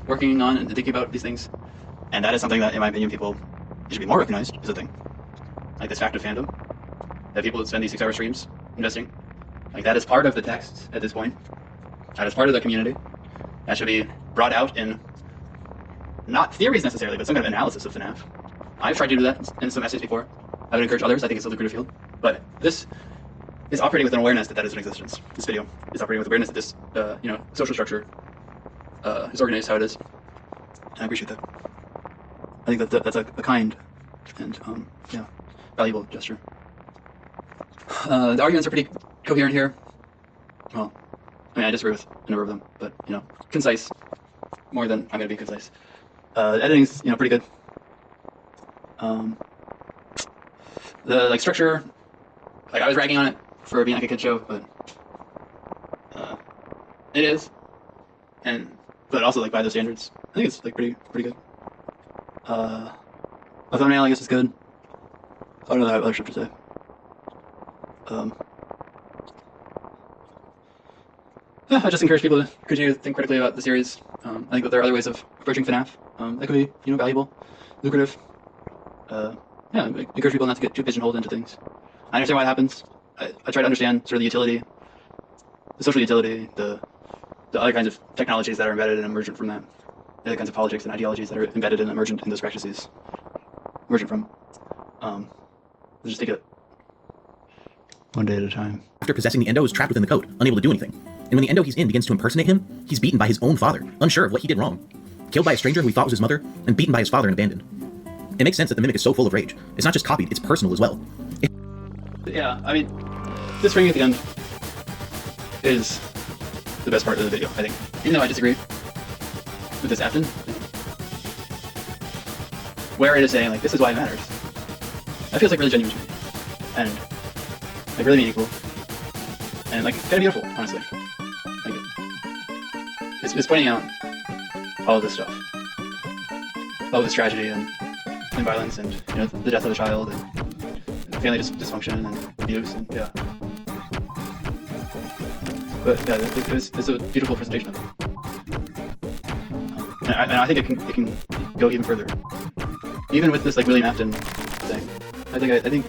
working on and thinking about these things, and that is something that, in my opinion, people should be more recognized as a thing. Like this fact of fandom, that people spend these 6-hour streams investing, like that is part of the text at this point. That is part of the community. That should be brought out in not theories necessarily, but some kind of analysis of FNAF. I've tried to do that in some essays before. I would encourage others. I think it's a lucrative field, but this is operating with an awareness that is in existence. This video is operating with awareness that this, social structure is organized how it is, and I appreciate that. I think that's a kind and valuable gesture. The arguments are pretty coherent here. Well, I mean, I disagree with a number of them, but concise more than I'm going to be concise. The editing's pretty good. The structure, like I was ragging on it for being like a kid show, but it is, but also like by those standards, I think it's like pretty good. A thumbnail, I guess, is good. I don't know what other stuff to say. Yeah, I just encourage people to continue to think critically about the series. I think that there are other ways of approaching FNAF that could be, valuable, lucrative. I encourage people not to get too pigeonholed into things. I understand why it happens. I try to understand sort of the utility, the social utility, the other kinds of technologies that are embedded and emergent from that, the other kinds of politics and ideologies that are embedded and emergent in those practices, emergent from. Let's just take it one day at a time. After possessing the Endo is trapped within the code, unable to do anything. And when the Endo he's in begins to impersonate him, he's beaten by his own father, unsure of what he did wrong. Killed by a stranger who he thought was his mother, and beaten by his father and abandoned. It makes sense that the Mimic is so full of rage. It's not just copied, it's personal as well. Yeah, I mean, this ring at the end is the best part of the video, I think. Even though I disagree with this Afton, where it is saying, like, this is why it matters. That feels like really genuine to me. And like really meaningful. And like kind of beautiful, honestly. Like it's pointing out all of this stuff. All of this tragedy and violence and the death of a child and family dysfunction and abuse and But yeah, it's a beautiful presentation of it. And I think it can go even further. Even with this like William Afton thing. I think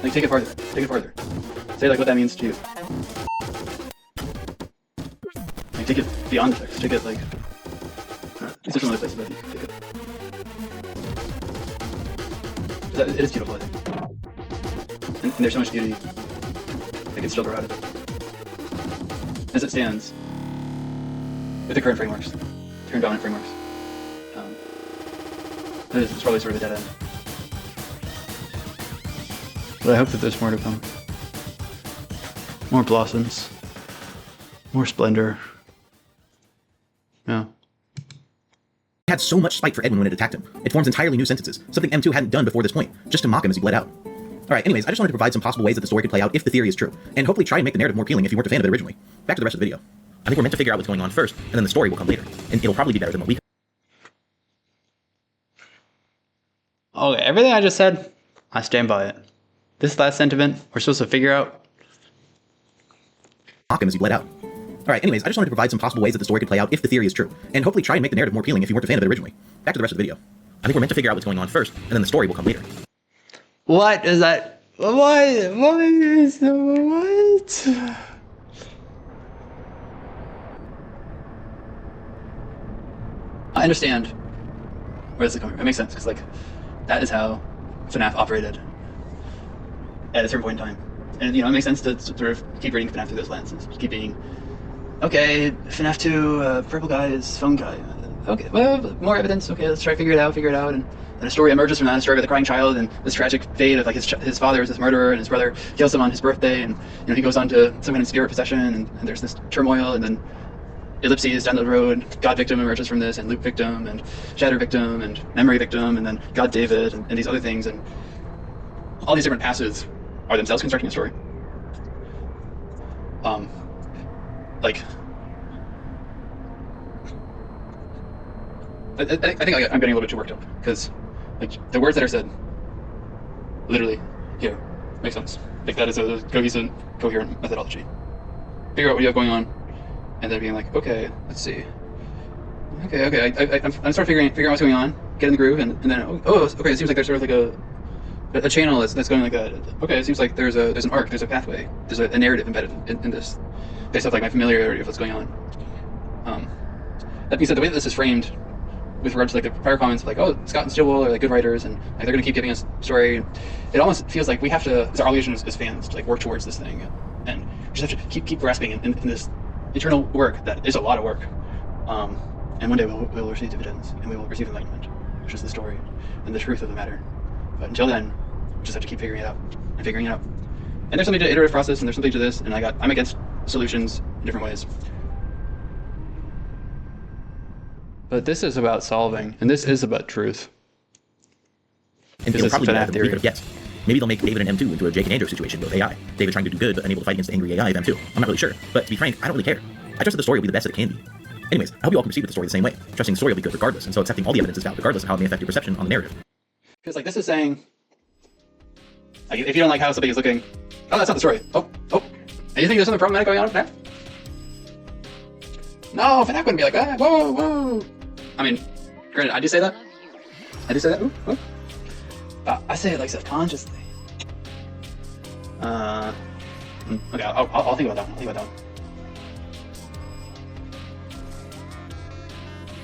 like take it farther. Take it farther. Say like what that means to you. Like take it beyond the text. Take it like these are some other places that you can take it. It is beautiful, I think. And there's so much beauty that can still grow out of it. As it stands, with the current frameworks, current dominant frameworks, it's probably sort of a dead end. But I hope that there's more to come. More blossoms. More splendor. Yeah. He had so much spite for Edwin when it attacked him. It forms entirely new sentences, something M2 hadn't done before this point, just to mock him as he bled out. Alright, anyways, I just wanted to provide some possible ways that the story could play out if the theory is true, and hopefully try and make the narrative more appealing if you weren't a fan of it originally. Back to the rest of the video. I think we're meant to figure out what's going on first, and then the story will come later, and it'll probably be better than what we. Okay, everything I just said, I stand by it. This last sentiment, we're supposed to figure out. Mock him as he bled out. Alright, anyways, I just wanted to provide some possible ways that the story could play out if the theory is true, and hopefully try and make the narrative more appealing if you weren't a fan of it originally. Back to the rest of the video. I think we're meant to figure out what's going on first, and then the story will come later. What is that? What is what? I understand where this is coming from. It makes sense, because like that is how FNAF operated at a certain point in time. And it makes sense to sort of keep reading FNAF through those lenses. Just keep being, okay, FNAF 2, purple guy is phone guy. Okay, well, more evidence. Okay, let's try to figure it out. And then a story emerges from that, a story of the crying child and this tragic fate of like his father is this murderer and his brother kills him on his birthday, and he goes on to some kind of spirit possession, and there's this turmoil, and then ellipses down the road, God victim emerges from this, and loop victim, and shatter victim, and memory victim, and then God David, and these other things, and all these different passes are themselves constructing a story. Like, I think I'm getting a little bit too worked up, because like the words that are said, literally, here, make sense. Like that is a cohesive, coherent methodology. Figure out what you have going on, and then being like, okay, let's see. Okay, I'm start figuring out what's going on, get in the groove, and then okay, it seems like there's sort of like a channel that's going like that. Okay, it seems like there's an arc, there's a pathway, there's a narrative embedded in this, based off like my familiarity of what's going on. That being said, the way that this is framed, with regard to like the prior comments of like, oh, Scott and Stillwell are like good writers and like they're gonna keep giving us story, it almost feels like we have to, as our obligation as fans, to like work towards this thing, and we just have to keep grasping in this eternal work that is a lot of work. And one day we'll receive dividends, and we will receive enlightenment, which is the story and the truth of the matter. But until then, we just have to keep figuring it out. And there's something to the iterative process, and there's something to this, and I'm against solutions in different ways. But this is about solving, and this is about truth. And this it'll is probably be FNAF better than we theory. could have guessed. Maybe they'll make David and M2 into a Jake and Andrew situation with AI. David trying to do good, but unable to fight against the angry AI of M2. I'm not really sure, but to be frank, I don't really care. I trust that the story will be the best that it can be. Anyways, I hope you all can proceed with the story the same way, trusting the story will be good regardless, and so accepting all the evidence is valid regardless of how it may affect your perception on the narrative. Because like this is saying, like, if you don't like how something is looking, oh, that's not the story. Oh, and you think there's something problematic going on with FNAF? No, FNAF wouldn't be like that. Whoa. I mean, granted, I do say that. Ooh. I say it like self-consciously. Okay, I'll think about that one.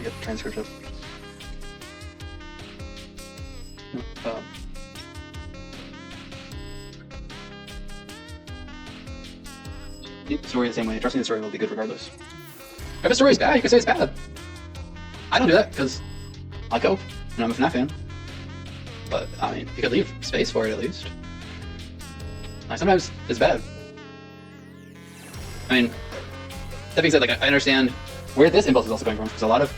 Get the transcript up. The story the same way. Trusting the story will be good regardless. If a story is bad, you can say it's bad. I don't do that because I cope, and I'm a FNAF fan. But I mean, you could leave space for it at least. Like, sometimes it's bad. I mean, that being said, like I understand where this impulse is also coming from, because a lot of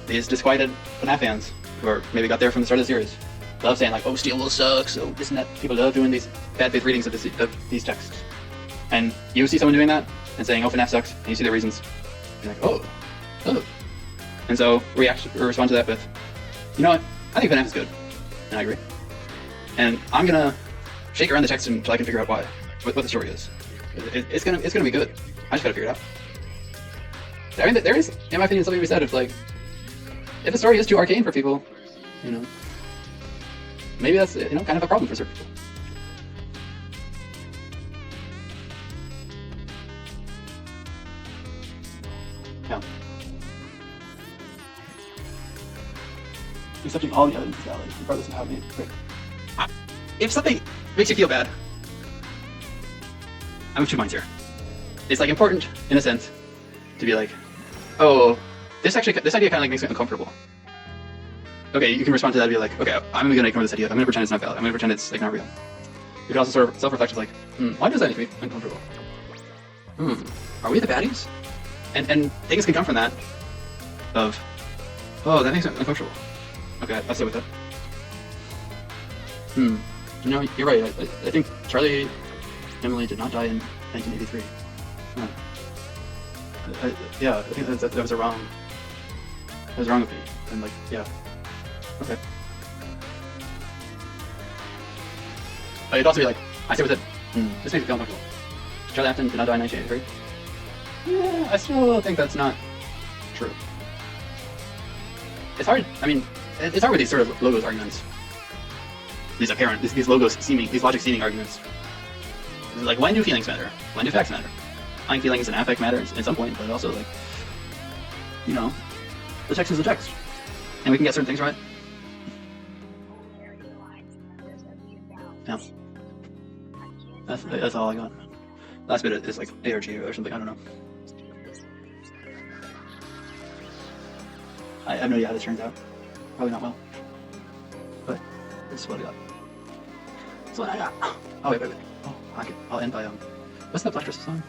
these disquieted FNAF fans who are maybe got there from the start of the series love saying like, oh, Stillwell sucks, oh, this and that. People love doing these bad faith readings of these texts. And you see someone doing that and saying, oh, FNAF sucks, and you see the reasons, you're like, oh. And so respond to that with, you know what, I think FNAF is good, and I agree. And I'm gonna shake around the text until I can figure out what the story is. It's gonna be good. I just gotta figure it out. I mean, there is, in my opinion, something to be said of like, if the story is too arcane for people, you know, maybe that's, you know, kind of a problem for certain people. Yeah. Accepting all the evidence is valid, regardless of how it made it. If something makes you feel bad, I'm of two minds here. It's like important, in a sense, to be like, oh, this idea kind of like makes me uncomfortable. Okay, you can respond to that and be like, okay, I'm gonna ignore this idea. I'm gonna pretend it's not valid. I'm gonna pretend it's like not real. You can also sort of self-reflect, like, why does that make me uncomfortable? Are we the baddies? And things can come from that. Of, oh, that makes me uncomfortable. Okay, I'll stay with that. No, you're right. I think Charlie Emily did not die in 1983. I think that was a wrong. That was wrong of me. And like, yeah. Okay. But it'd also be like, I stay with it. This makes me feel uncomfortable. Charlie Afton did not die in 1983. Yeah, I still think that's not true. It's hard. I mean, it's hard with these sort of logos arguments. These apparent, these logic seeming arguments. Like, when do feelings matter? When do facts matter? I think feelings and affect matter at some point, but also, like, you know, the text is the text, and we can get certain things right. Yeah. That's all I got. Last bit is like ARG or something. I don't know. I have no idea how this turns out. Probably not well. But this is what I got. That's what I got. Oh wait. Oh, I'll end by what's that Black Crystal song?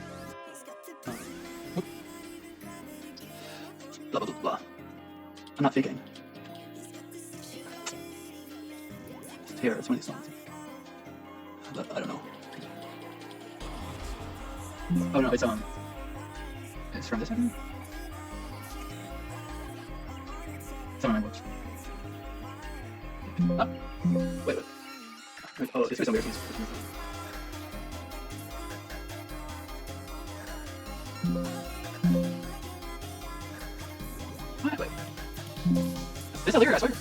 blah blah blah blah. I'm not faking. It's Here, it's one of these songs. But I don't know. Oh no, it's from this album? It's on my books. Ah, wait. Oh, it's some weird ones. Wait. This is a lyric, I swear.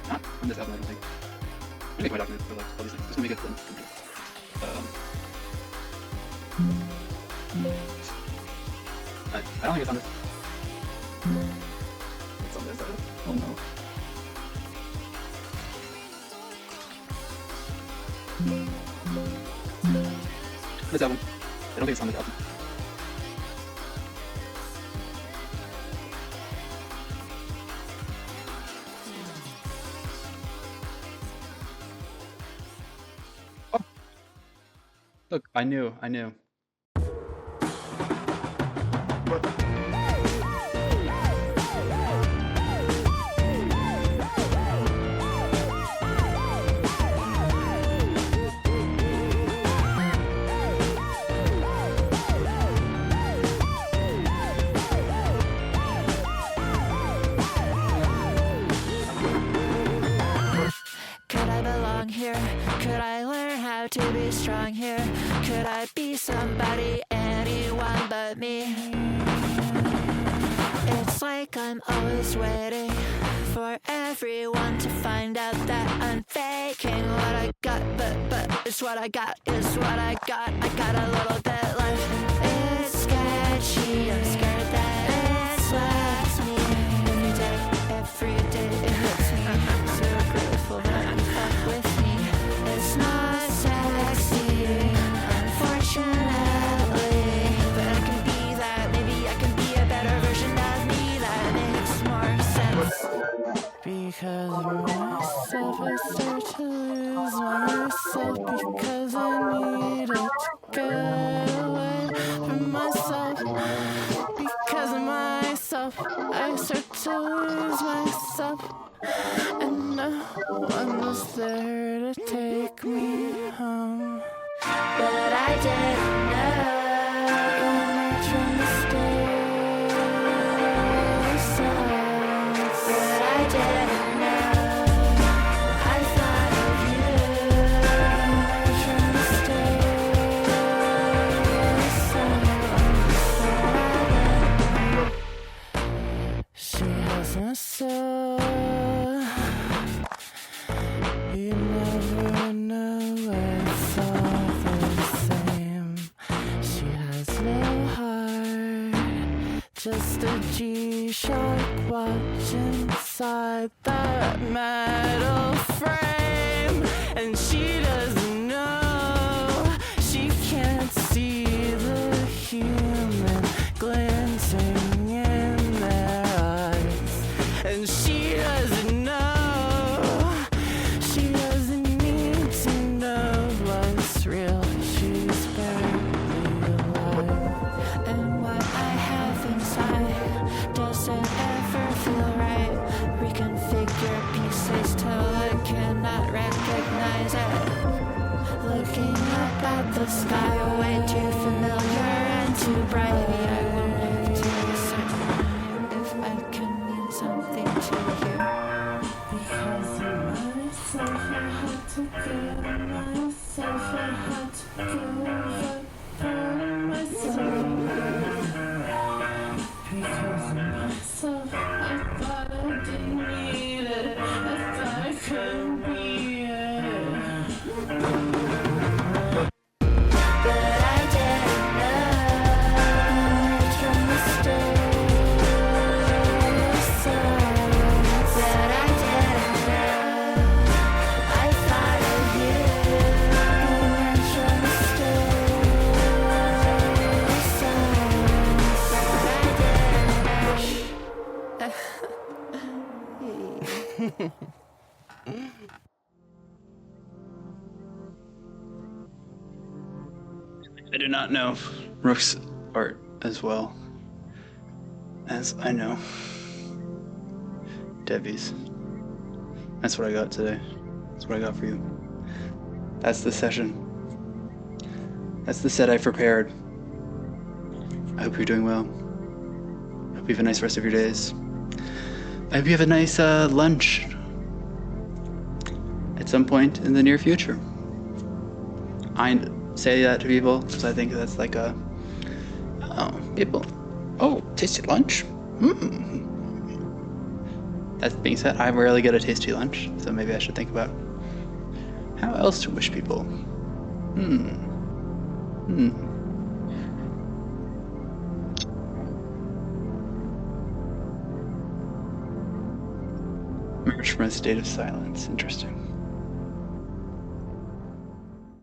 Not on this album, I don't think. I'm gonna make my document for like all these things. Just gonna make it complete. I don't think it's on this. It's on this side. Oh no. This album. I don't think it's on this album. Oh. Look, I knew. Here? Could I learn how to be strong here? Could I be somebody, anyone but me? It's like I'm always waiting for everyone to find out that I'm faking what I got, but it's what I got, it's what I got. I got a little bit left. It's sketchy, I'm scared that it's left me. Every day it hurts me. I'm so grateful that you fuck with me. It's not sexy, unfortunately, but I can be that. Maybe I can be a better version of me that makes more sense. Because of myself, I start to lose myself. Because I needed to get away from myself. Because of myself, I start to lose myself. And no one was there to take me home. But I didn't know when I tried to stay silent. But I didn't know. I thought of you when I tried to stay silent. But I didn't know. She has my soul. You never know, it's all the same. She has no heart, just a G-Shock watch inside that metal frame. And she doesn't know, she can't see the human glinting in their eyes. And she doesn't know. Real, she's barely alive. And what I have inside doesn't ever feel right. Reconfigure pieces till I cannot recognize it. Looking up at the sky, way too familiar and too bright. Maybe I won't live to a certain if I can mean something to you. Because of myself, I had to get myself. I had to give up for myself. Because of myself, I thought I didn't need it. I thought I couldn't be it. But I didn't know. I tried to stay silent. But I didn't know. I thought of you. I tried to stay silent. But I didn't know. not know Rook's art as well as I know Debbie's. That's what I got today. That's what I got for you. That's the session. That's the set I prepared. I hope you're doing well. I hope you have a nice rest of your days. I hope you have a nice lunch at some point in the near future. I say that to people because I think that's like a, people, tasty lunch. That being said, I rarely get a tasty lunch, so maybe I should think about how else to wish people. Emerge from a state of silence. Interesting.